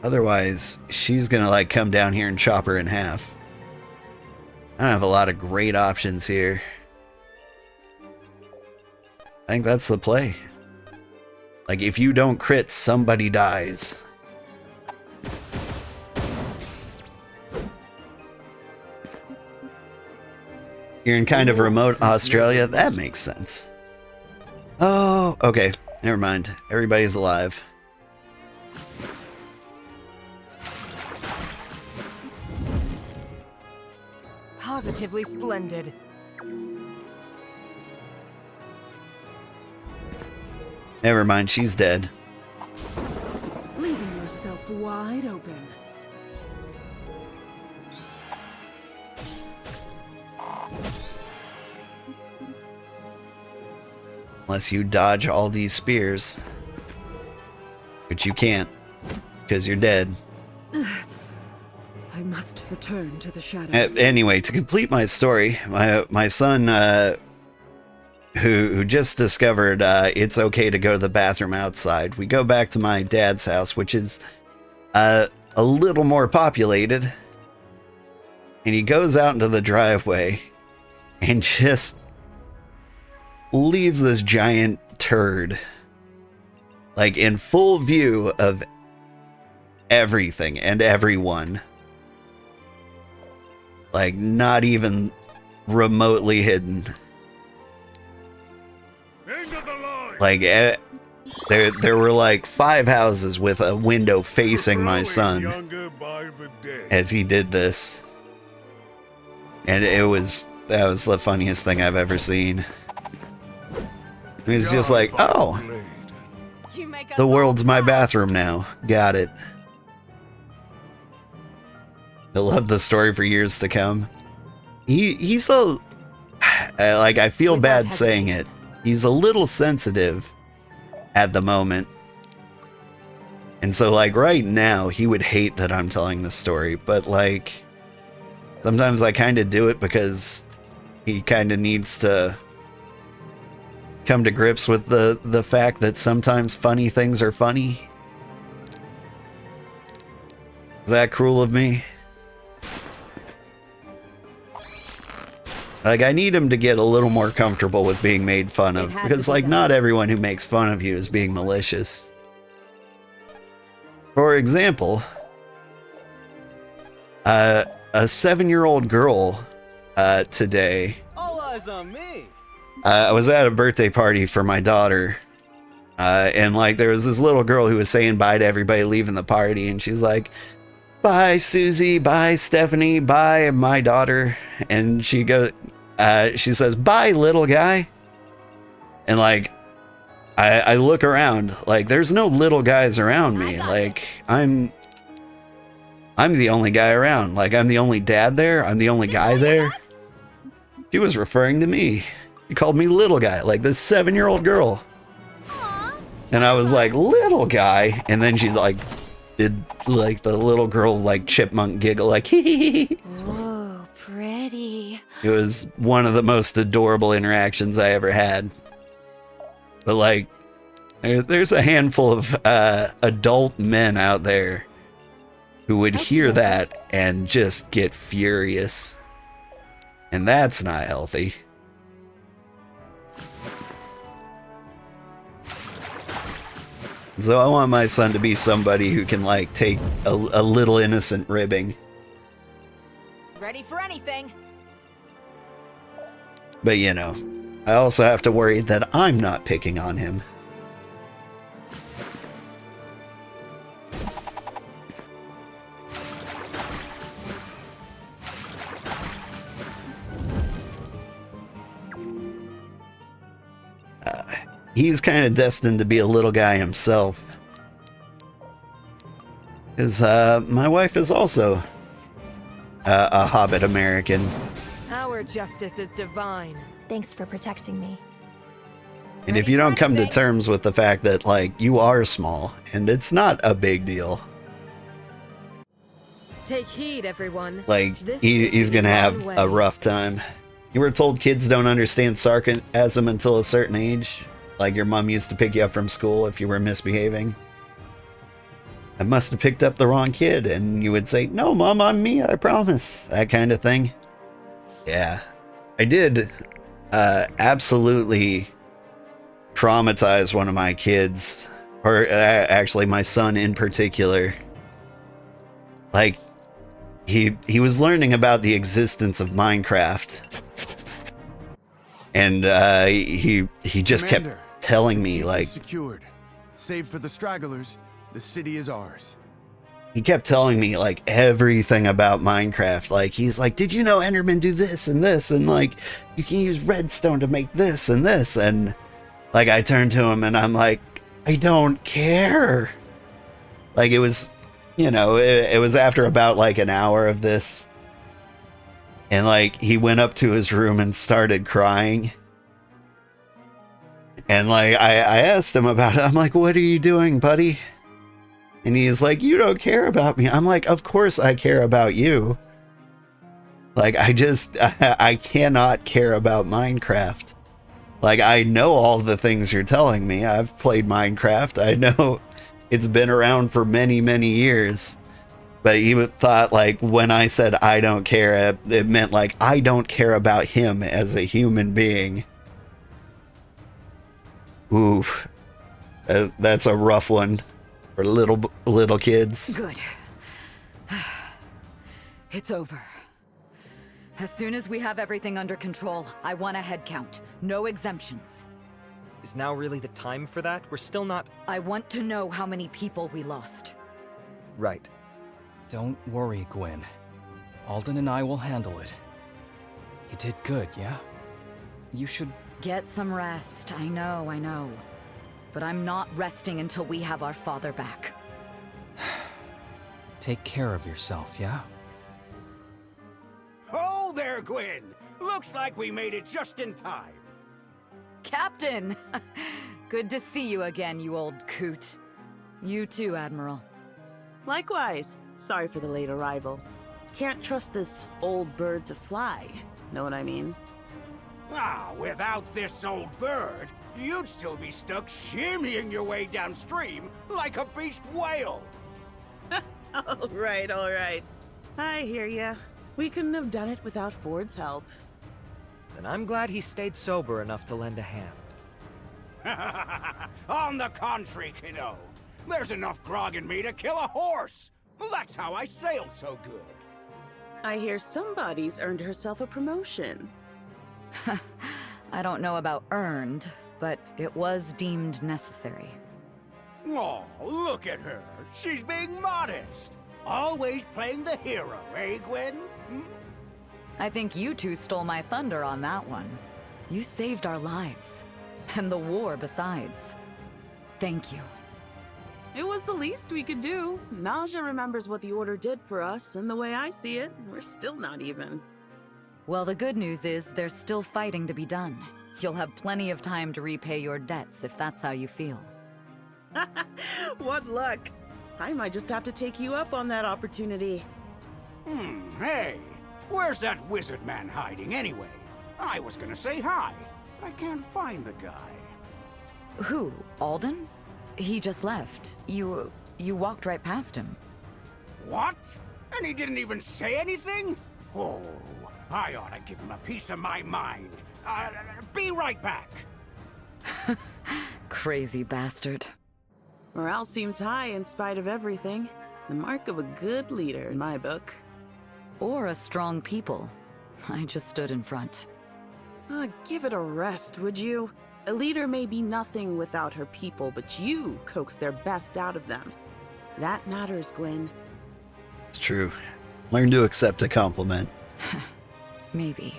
Otherwise, she's gonna like come down here and chop her in half. I don't have a lot of great options here. I think that's the play. Like, if you don't crit, somebody dies. You're in kind of remote Australia? That makes sense. Oh, okay. Never mind. Everybody's alive. Positively splendid. Never mind, she's dead. Leaving yourself wide open. Unless you dodge all these spears. Which you can't, because you're dead. I must return to the shadows. Anyway, to complete my story, my son, who just discovered it's okay to go to the bathroom outside. We go back to my dad's house, which is a little more populated. And he goes out into the driveway and just leaves this giant turd, like, in full view of everything and everyone. Like, not even remotely hidden. Like, there were like 5 houses with a window facing my son as he did this. And that was the funniest thing I've ever seen. He's just like, oh, the world's my bathroom now. Got it. He'll love the story for years to come. He's a, like, I feel bad saying it. He's a little sensitive at the moment. And so, like, right now, he would hate that I'm telling the story. But, like, sometimes I kind of do it because he kind of needs to come to grips with the fact that sometimes funny things are funny. Is that cruel of me? Like, I need him to get a little more comfortable with being made fun of, because, like, not everyone who makes fun of you is being malicious. For example, a 7-year-old girl today. All eyes on me. I was at a birthday party for my daughter, and, like, there was this little girl who was saying bye to everybody leaving the party, and she's like, "Bye, Susie. Bye, Stephanie. Bye, my daughter." And she goes, she says, "Bye, little guy." And, like, I look around, like, there's no little guys around me. Like, I'm the only guy around. Like, I'm the only dad there. I'm the only guy there. She was referring to me. She called me little guy, like this 7-year-old girl. And I was like, little guy. And then she, like, did, like, the little girl, like, chipmunk giggle, like, hee hee hee. Oh, pretty. It was one of the most adorable interactions I ever had. But, like, there's a handful of adult men out there who would hear that and just get furious. And that's not healthy. So I want my son to be somebody who can, like, take a little innocent ribbing. Ready for anything. But, you know, I also have to worry that I'm not picking on him. He's kind of destined to be a little guy himself. Because my wife is also a Hobbit American. Our justice is divine. Thanks for protecting me. And if you don't come to terms with the fact that, like, you are small, and it's not a big deal, Take heed, everyone. like, he's gonna have a rough time. You were told kids don't understand sarcasm until a certain age? Like your mom used to pick you up from school if you were misbehaving? I must have picked up the wrong kid, and you would say, no, Mom, I'm me, I promise. That kind of thing. Yeah. I did absolutely traumatize one of my kids, or actually my son in particular. Like, he was learning about the existence of Minecraft, and he just Commander, kept telling me, like, secured. Save for the stragglers, the city is ours. he kept telling me, like, everything about Minecraft. Like, he's like, did you know Endermen do this and this? And, like, you can use redstone to make this and this. And, like, I turned to him and I'm like, I don't care. Like, it was, you know, it was after about, like, an hour of this. And, like, he went up to his room and started crying. And, like, I asked him about it. I'm like, what are you doing, buddy? And he's like, you don't care about me. I'm like, of course I care about you. Like, I cannot care about Minecraft. Like, I know all the things you're telling me. I've played Minecraft. I know it's been around for many, many years. But he thought, like, when I said I don't care, it meant, like, I don't care about him as a human being. Oof. That's a rough one for little kids. Good. It's over. As soon as we have everything under control, I want a head count. No exemptions. Is now really the time for that? We're still not... I want to know how many people we lost. Right. Don't worry, Gwen. Alden and I will handle it. You did good, yeah? You should... Get some rest. I know. But I'm not resting until we have our father back. Take care of yourself, yeah? Oh there, Gwen! Looks like we made it just in time. Captain! Good to see you again, you old coot. You too, Admiral. Likewise. Sorry for the late arrival. Can't trust this old bird to fly. Know what I mean? Ah, without this old bird, you'd still be stuck shimmying your way downstream like a beached whale. All right. I hear ya. We couldn't have done it without Ford's help. And I'm glad he stayed sober enough to lend a hand. On the contrary, kiddo. There's enough grog in me to kill a horse. That's how I sailed so good. I hear somebody's earned herself a promotion. I don't know about earned, but it was deemed necessary. Oh, look at her. She's being modest. Always playing the hero, eh, Gwen? Hmm? I think you two stole my thunder on that one. You saved our lives. And the war besides. Thank you. It was the least we could do. Naja remembers what the Order did for us, and the way I see it, we're still not even. Well, the good news is there's still fighting to be done. You'll have plenty of time to repay your debts if that's how you feel. What luck! I might just have to take you up on that opportunity. Hey, where's that wizard man hiding anyway? I was gonna say hi. I can't find the guy. Who? Alden? He just left. You walked right past him. What? And he didn't even say anything? Oh, I ought to give him a piece of my mind. Be right back. Crazy bastard. Morale seems high in spite of everything. The mark of a good leader, in my book. Or a strong people. I just stood in front. Give it a rest, would you? A leader may be nothing without her people, but you coax their best out of them. That matters, Gwyn. It's true. Learn to accept a compliment. Maybe.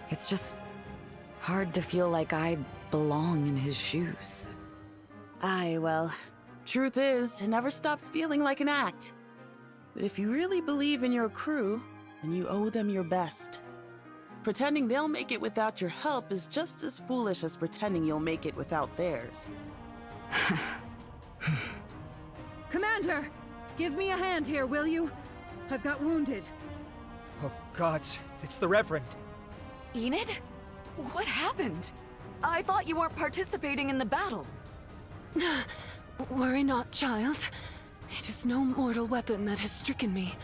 It's just hard to feel like I belong in his shoes. Aye, well, truth is, it never stops feeling like an act. But if you really believe in your crew, then you owe them your best. Pretending they'll make it without your help is just as foolish as pretending you'll make it without theirs. Commander! Give me a hand here, will you? I've got wounded. Oh, gods. It's the Reverend. Enid? What happened? I thought you weren't participating in the battle. Worry not, child. It is no mortal weapon that has stricken me.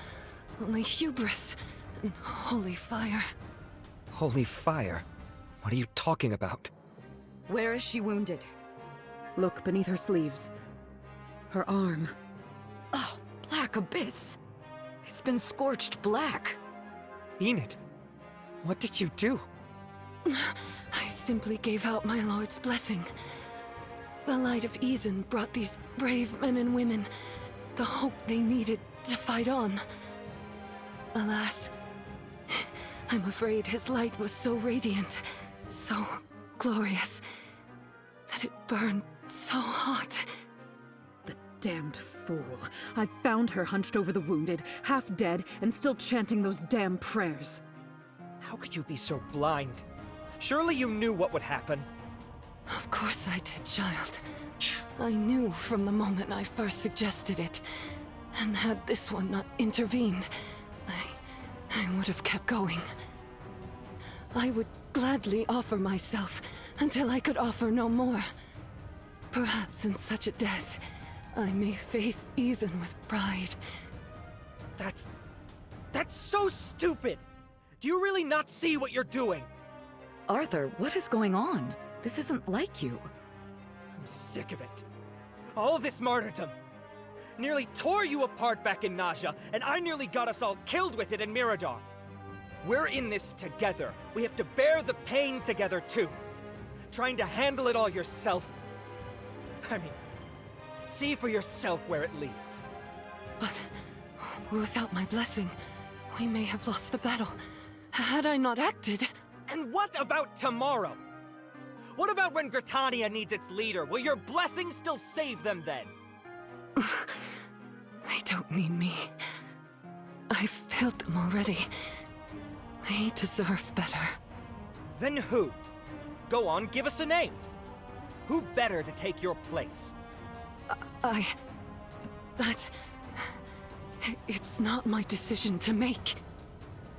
Only hubris and holy fire. Holy fire? What are you talking about? Where is she wounded? Look beneath her sleeves. Her arm. Oh, black abyss. It's been scorched black. Enid, what did you do? I simply gave out my lord's blessing. The light of Isen brought these brave men and women the hope they needed to fight on. Alas, I'm afraid his light was so radiant, so glorious, that it burned so hot. The damned fool. I found her hunched over the wounded, half dead, and still chanting those damn prayers. How could you be so blind? Surely you knew what would happen. Of course I did, child. I knew from the moment I first suggested it. And had this one not intervened, I would have kept going. I would gladly offer myself until I could offer no more. Perhaps in such a death, I may face Isen with pride. That's so stupid! Do you really not see what you're doing? Arthur, what is going on? This isn't like you. I'm sick of it. All this martyrdom. Nearly tore you apart back in Naja, and I nearly got us all killed with it in Mirador. We're in this together. We have to bear the pain together, too. Trying to handle it all yourself. I mean, see for yourself where it leads. But without my blessing, we may have lost the battle. Had I not acted... And what about tomorrow? What about when Gritania needs its leader? Will your blessing still save them then? They don't need me. I've failed them already. They deserve better. Then who? Go on, give us a name. Who better to take your place? It's not my decision to make.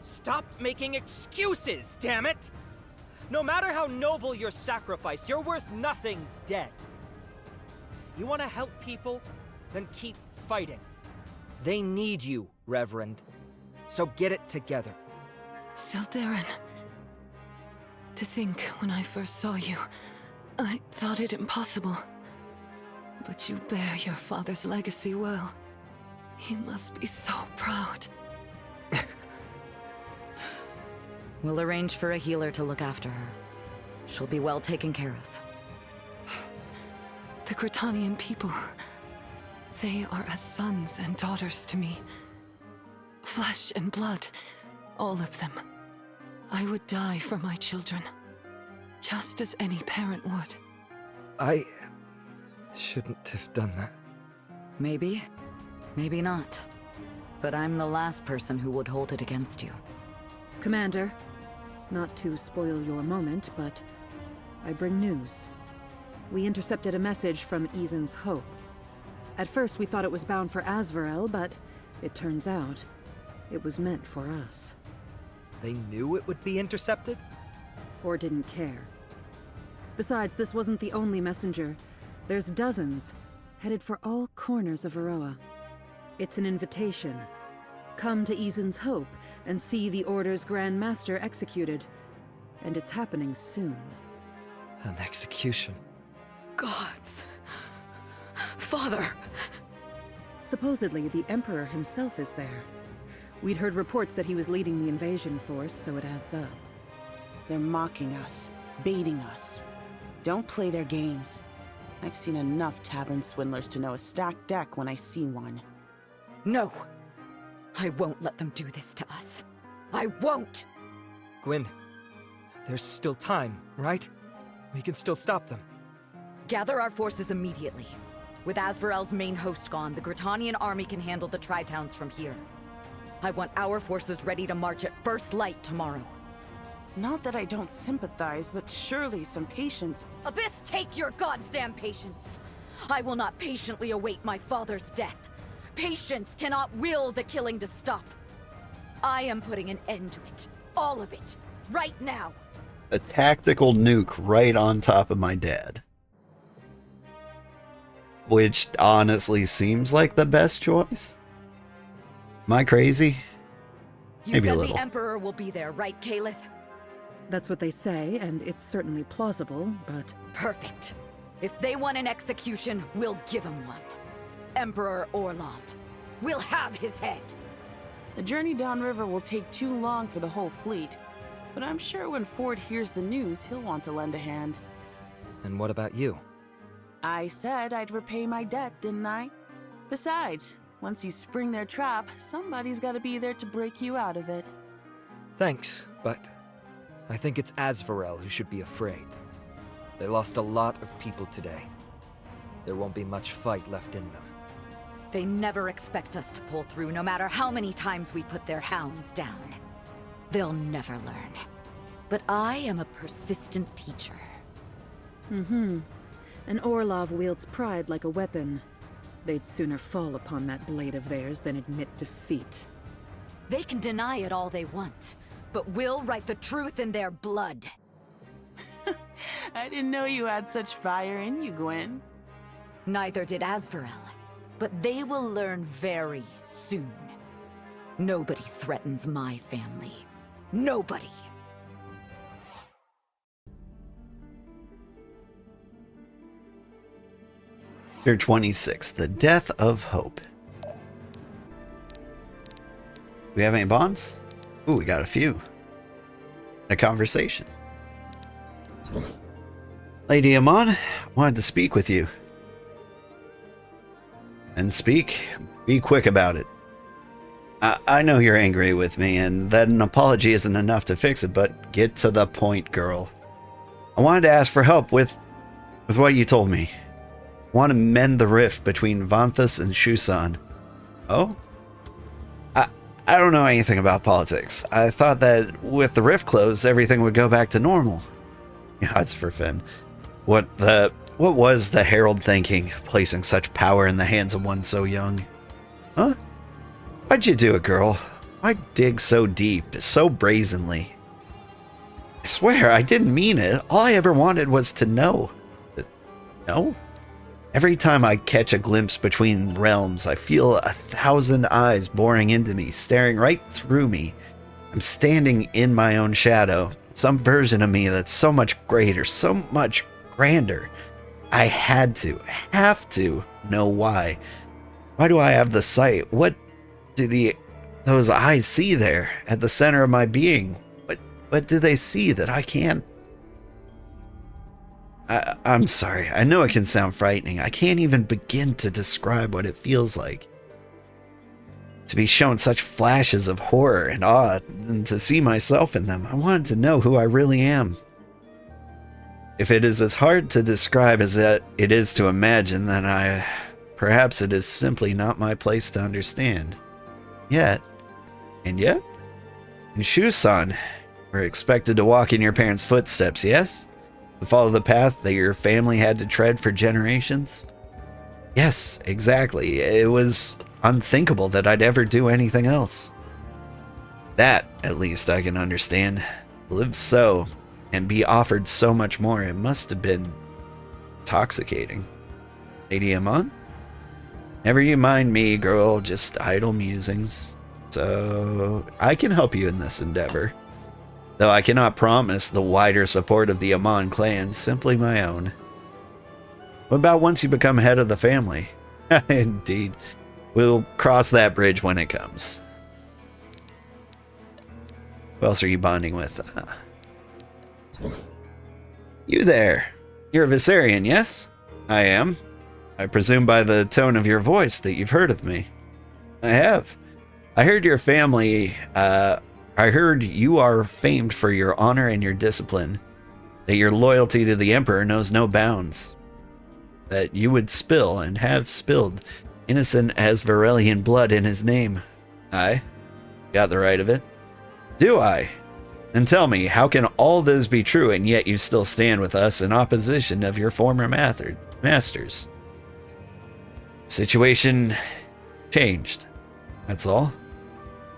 Stop making excuses, damn it! No matter how noble your sacrifice, you're worth nothing dead. You want to help people? Then keep fighting. They need you, Reverend. So get it together. Sildarin. To think, when I first saw you, I thought it impossible. But you bear your father's legacy well. He must be so proud. We'll arrange for a healer to look after her. She'll be well taken care of. The Gritanian people, they are as sons and daughters to me. Flesh and blood, all of them. I would die for my children, just as any parent would. I shouldn't have done that. Maybe, maybe not. But I'm the last person who would hold it against you. Commander, not to spoil your moment, but I bring news. We intercepted a message from Isen's Hope. At first we thought it was bound for Azvarel, but it turns out it was meant for us. They knew it would be intercepted? Or didn't care. Besides, this wasn't the only messenger. There's dozens, headed for all corners of Aroa. It's an invitation. Come to Isen's Hope and see the Order's Grand Master executed. And it's happening soon. An execution? Gods. Father! Supposedly, the Emperor himself is there. We'd heard reports that he was leading the invasion force, so it adds up. They're mocking us, baiting us. Don't play their games. I've seen enough tavern swindlers to know a stacked deck when I see one. No! I won't let them do this to us. I won't! Gwyn, there's still time, right? We can still stop them. Gather our forces immediately. With Azvarel's main host gone, the Gritanian army can handle the Tri-Towns from here. I want our forces ready to march at first light tomorrow. Not that I don't sympathize, but surely some patience. Abyss, take your goddamn patience! I will not patiently await my father's death. Patience cannot will the killing to stop. I am putting an end to it. All of it. Right now. A tactical nuke right on top of my dad. Which honestly seems like the best choice. Am I crazy? Maybe a You said little. the Emperor will be there, right, Caliph? That's what they say, and it's certainly plausible, but... Perfect. If they want an execution, we'll give him one. Emperor Orlov. We'll have his head. The journey downriver will take too long for the whole fleet. But I'm sure when Ford hears the news, he'll want to lend a hand. And what about you? I said I'd repay my debt, didn't I? Besides, once you spring their trap, somebody's gotta be there to break you out of it. Thanks, but I think it's Azvarel who should be afraid. They lost a lot of people today. There won't be much fight left in them. They never expect us to pull through, no matter how many times we put their hounds down. They'll never learn. But I am a persistent teacher. Mm-hmm. And Orlov wields pride like a weapon. They'd sooner fall upon that blade of theirs than admit defeat. They can deny it all they want, but we'll write the truth in their blood. I didn't know you had such fire in you, Gwyn. Neither did Azvarel, but they will learn very soon. Nobody threatens my family. Nobody! Chapter 26, The Death of Hope. We have any bonds? Ooh, we got a few. A conversation. Lady Amon, wanted to speak with you. And be quick about it. I know you're angry with me, and that an apology isn't enough to fix it, but get to the point, girl. I wanted to ask for help with what you told me. I want to mend the rift between Vanthus and Shusan. Oh? I don't know anything about politics. I thought that with the rift closed, everything would go back to normal. Gods for Finn. What was the Herald thinking, placing such power in the hands of one so young? Huh? Why'd you do it, girl? Why dig so deep, so brazenly? I swear, I didn't mean it. All I ever wanted was to know. No? Every time I catch a glimpse between realms, I feel 1,000 eyes boring into me, staring right through me. I'm standing in my own shadow, some version of me that's so much greater, so much grander. I have to know why. Why do I have the sight? What do those eyes see there at the center of my being? What do they see that I can't? I'm sorry. I know it can sound frightening. I can't even begin to describe what it feels like. To be shown such flashes of horror and awe, and to see myself in them. I wanted to know who I really am. If it is as hard to describe as it is to imagine, then perhaps it is simply not my place to understand. Yet. And yet? In Shusan, we're expected to walk in your parents' footsteps, yes? To follow the path that your family had to tread for generations? Yes, exactly. It was unthinkable that I'd ever do anything else. That, at least, I can understand. Live so, and be offered so much more. It must have been intoxicating. Lady Amon? Never you mind me, girl, just idle musings. So, I can help you in this endeavor. Though I cannot promise the wider support of the Amon clan, simply my own. What about once you become head of the family? Indeed. We'll cross that bridge when it comes. Who else are you bonding with? You there. You're a Viserion, yes? I am. I presume by the tone of your voice that you've heard of me. I have. I heard your family, I heard you are famed for your honor and your discipline, that your loyalty to the Emperor knows no bounds, that you would spill and have spilled innocent as Varelian blood in his name. I got the right of it. Do I? Then tell me, how can all this be true and yet you still stand with us in opposition of your former masters? Situation changed. That's all.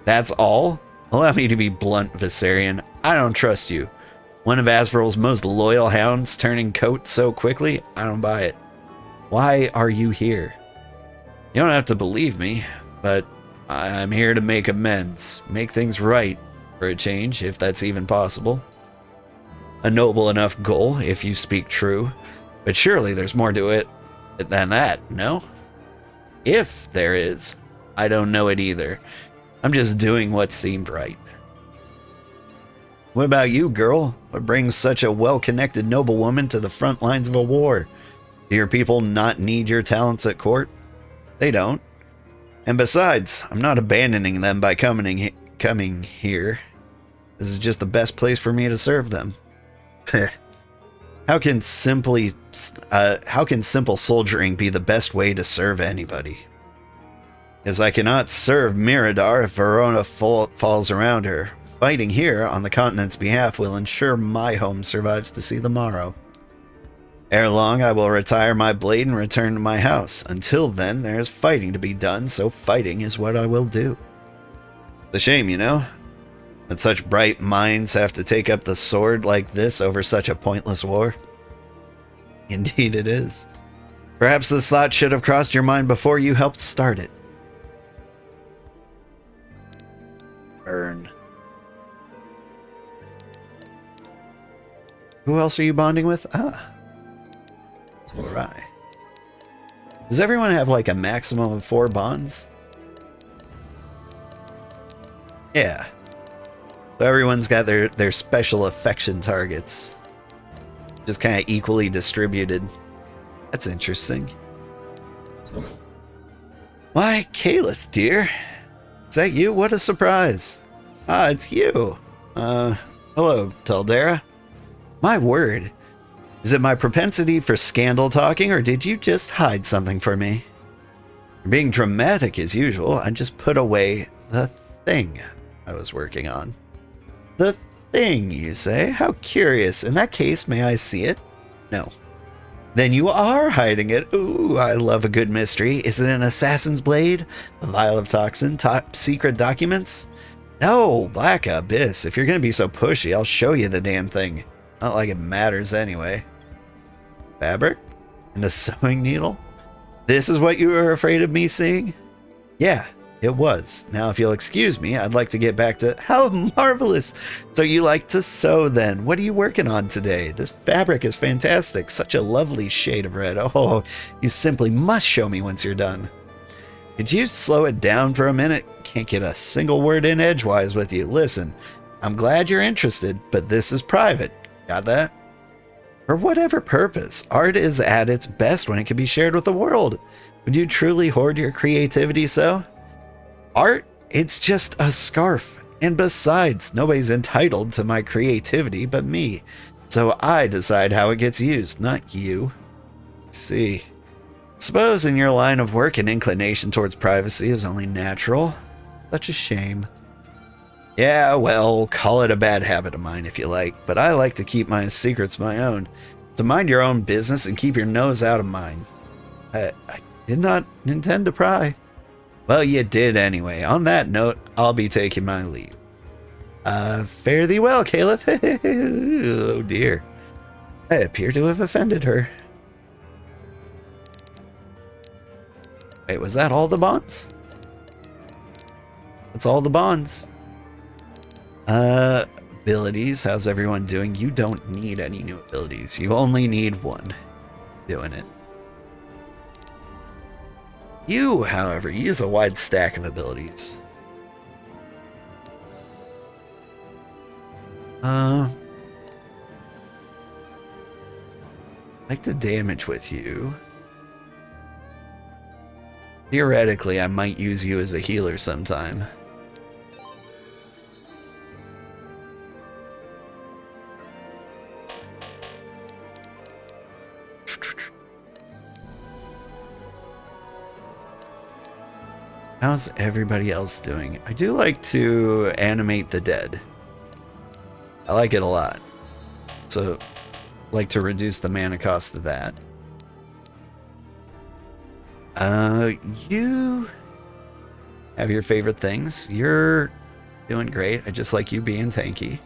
That's all? Allow me to be blunt, Viserion. I don't trust you. One of Azrael's most loyal hounds turning coat so quickly? I don't buy it. Why are you here? You don't have to believe me, but I'm here to make amends. Make things right for a change, if that's even possible. A noble enough goal, if you speak true. But surely there's more to it than that, no? If there is, I don't know it either. I'm just doing what seemed right. What about you, girl? What brings such a well-connected noblewoman to the front lines of a war? Do your people not need your talents at court? They don't. And besides, I'm not abandoning them by coming here. This is just the best place for me to serve them. How can simple soldiering be the best way to serve anybody? As I cannot serve Mirador if Verona falls around her. Fighting here on the continent's behalf will ensure my home survives to see the morrow. Ere long, I will retire my blade and return to my house. Until then, there is fighting to be done, so fighting is what I will do. It's a shame, you know, that such bright minds have to take up the sword like this over such a pointless war. Indeed it is. Perhaps this thought should have crossed your mind before you helped start it. Burn. Who else are you bonding with? Alright. Does everyone have like a maximum of 4 bonds? Yeah. So everyone's got their special affection targets. Just kind of equally distributed. That's interesting. Why, Caliph, dear. Is that you? What a surprise. Ah, it's you. Hello, Taldera. My word. Is it my propensity for scandal talking, or did you just hide something for me? You're being dramatic as usual. I just put away the thing I was working on. The thing, you say? How curious. In that case, may I see it? No. Then you are hiding it. Ooh, I love a good mystery. Is it an assassin's blade? A vial of toxin? Top secret documents? No, Black Abyss. If you're gonna be so pushy, I'll show you the damn thing. Not like it matters anyway. Fabric? And a sewing needle? This is what you were afraid of me seeing? Yeah, it was. Now, if you'll excuse me, I'd like to get back to... How marvelous! So you like to sew, then. What are you working on today? This fabric is fantastic. Such a lovely shade of red. Oh, you simply must show me once you're done. Could you slow it down for a minute? Can't get a single word in edgewise with you. Listen, I'm glad you're interested, but this is private. Got that? For whatever purpose, art is at its best when it can be shared with the world. Would you truly hoard your creativity so? Art? It's just a scarf. And besides, nobody's entitled to my creativity but me. So I decide how it gets used, not you. See. Suppose in your line of work an inclination towards privacy is only natural. Such a shame. Yeah, well, call it a bad habit of mine if you like, but I like to keep my secrets my own. So mind your own business and keep your nose out of mine. I did not intend to pry. Well, you did anyway. On that note, I'll be taking my leave. Fare thee well, Caliph. Oh dear. I appear to have offended her. Wait, was that all the bonds? That's all the bonds. Abilities. How's everyone doing? You don't need any new abilities. You only need one. Doing it. You, however, use a wide stack of abilities. Like to damage with you. Theoretically, I might use you as a healer sometime. How's everybody else doing? I do like to animate the dead. I like it a lot. So, like to reduce the mana cost of that. You have your favorite things. You're doing great. I just like you being tanky.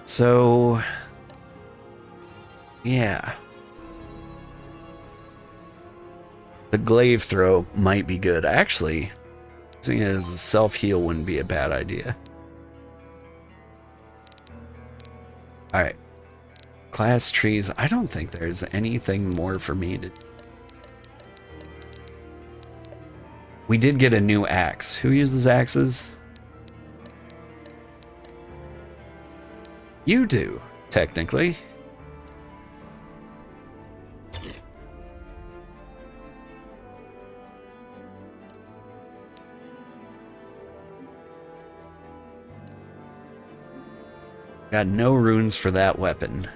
So, yeah. The glaive throw might be good. Actually, seeing as a self-heal wouldn't be a bad idea. Alright. Class trees. I don't think there's anything more for me to... We did get a new axe. Who uses axes? You do, technically. Got no runes for that weapon.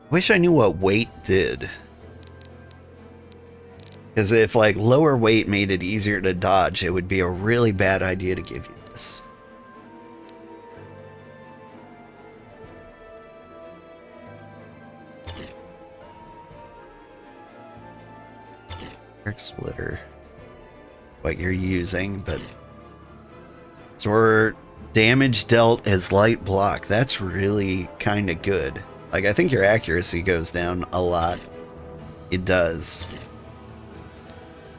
Wish I knew what weight did. Because if like lower weight made it easier to dodge, it would be a really bad idea to give you this. Arc splitter. What you're using, but... So we're damage dealt as light block. That's really kind of good. Like, I think your accuracy goes down a lot. It does.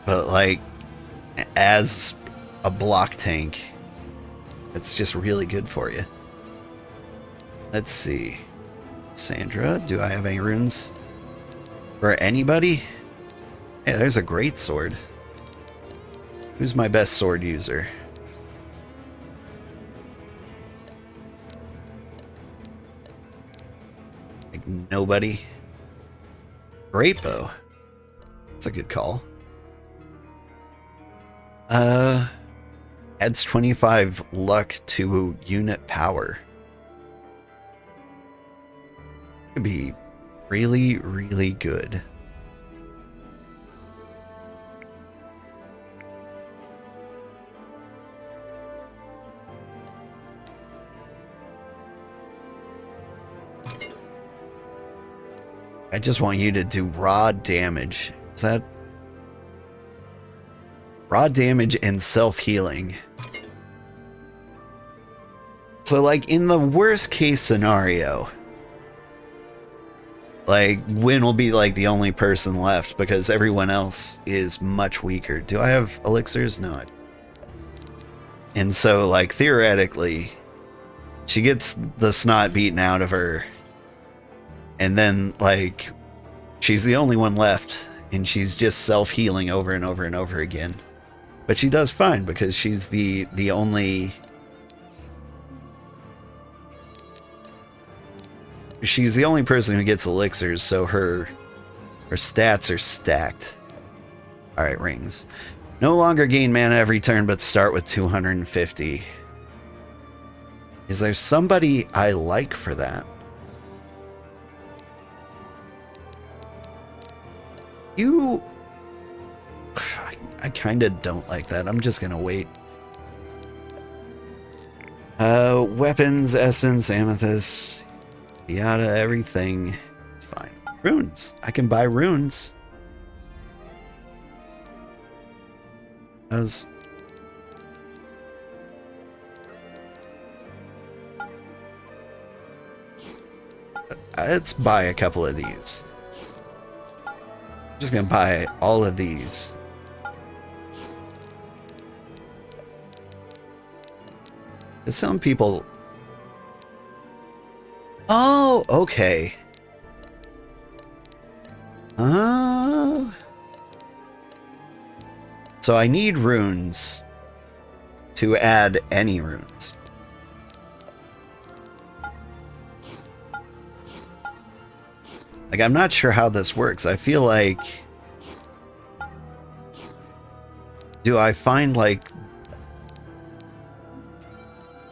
But, like, as a block tank, it's just really good for you. Let's see. Sandra, do I have any runes for anybody? Yeah, there's a great sword. Who's my best sword user? Like nobody. Great bow. That's a good call. Adds 25 luck to unit power. Could be really, really good. I just want you to do raw damage. Is that raw damage and self-healing? So like in the worst case scenario, like Wynn will be like the only person left because everyone else is much weaker. Do I have elixirs? No. And so like theoretically, she gets the snot beaten out of her. And then, like, she's the only one left, and she's just self-healing over and over and over again. But she does fine, because she's the only... She's the only person who gets elixirs, so her stats are stacked. Alright, rings. No longer gain mana every turn, but start with 250. Is there somebody I like for that? You... I kind of don't like that. I'm just gonna wait. Weapons, essence, amethyst, yada, everything. It's fine. Runes. I can buy runes. Let's buy a couple of these. Just gonna buy all of these. Some people... Oh, okay. So I need runes to add any runes. Like, I'm not sure how this works. I feel like... Do I find, like...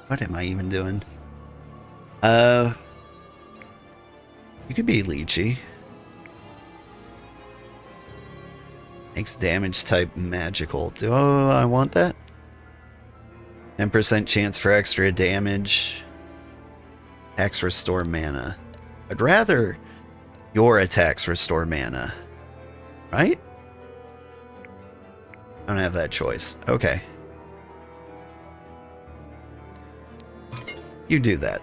What am I even doing? You could be Lychee. Makes damage type magical. Do I want that? 10% chance for extra damage. Attacks restore mana. I'd rather your attacks restore mana. Right? I don't have that choice. Okay. You do that.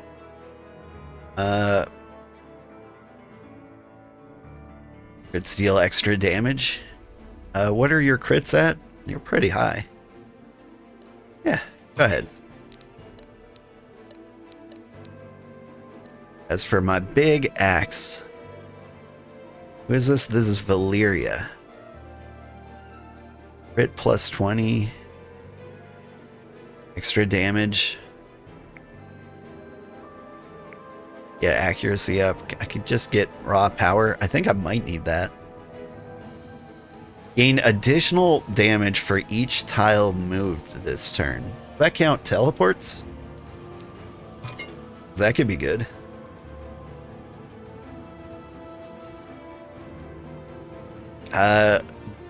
Crits deal extra damage. What are your crits at? You're pretty high. Yeah, go ahead. As for my big axe, who is this? This is Valyria. Crit plus 20. Extra damage. Get accuracy up. I could just get raw power. I think I might need that. Gain additional damage for each tile moved this turn. Does that count teleports? That could be good.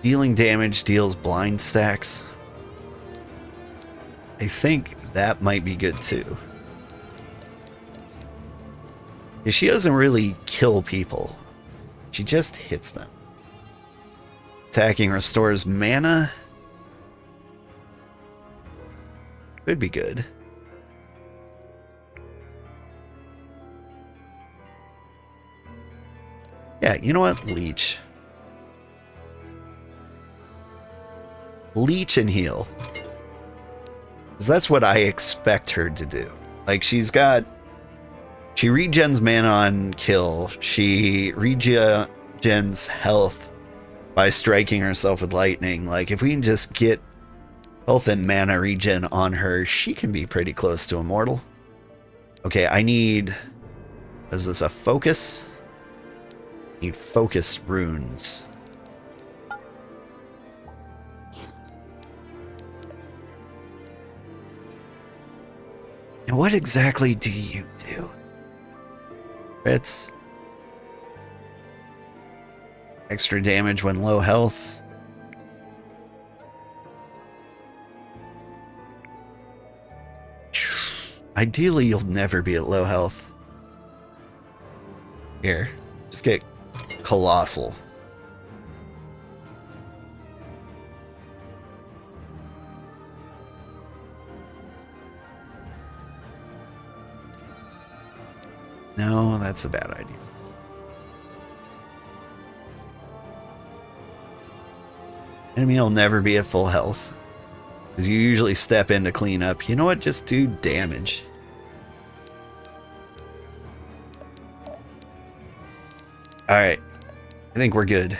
Dealing damage deals blind stacks. I think that might be good too. She doesn't really kill people. She just hits them. Attacking restores mana. Could be good. Yeah, you know what? Leech. Leech and heal. 'Cause that's what I expect her to do. Like, she regens mana on kill. She regens health by striking herself with lightning. Like, if we can just get health and mana regen on her, she can be pretty close to immortal. Okay, I need... Is this a focus? I need focus runes. And what exactly do you do? Crits. Extra damage when low health. Ideally, you'll never be at low health. Here, just get Colossal. No, that's a bad idea. Enemy will never be at full health, because you usually step in to clean up. You know what? Just do damage. Alright. I think we're good.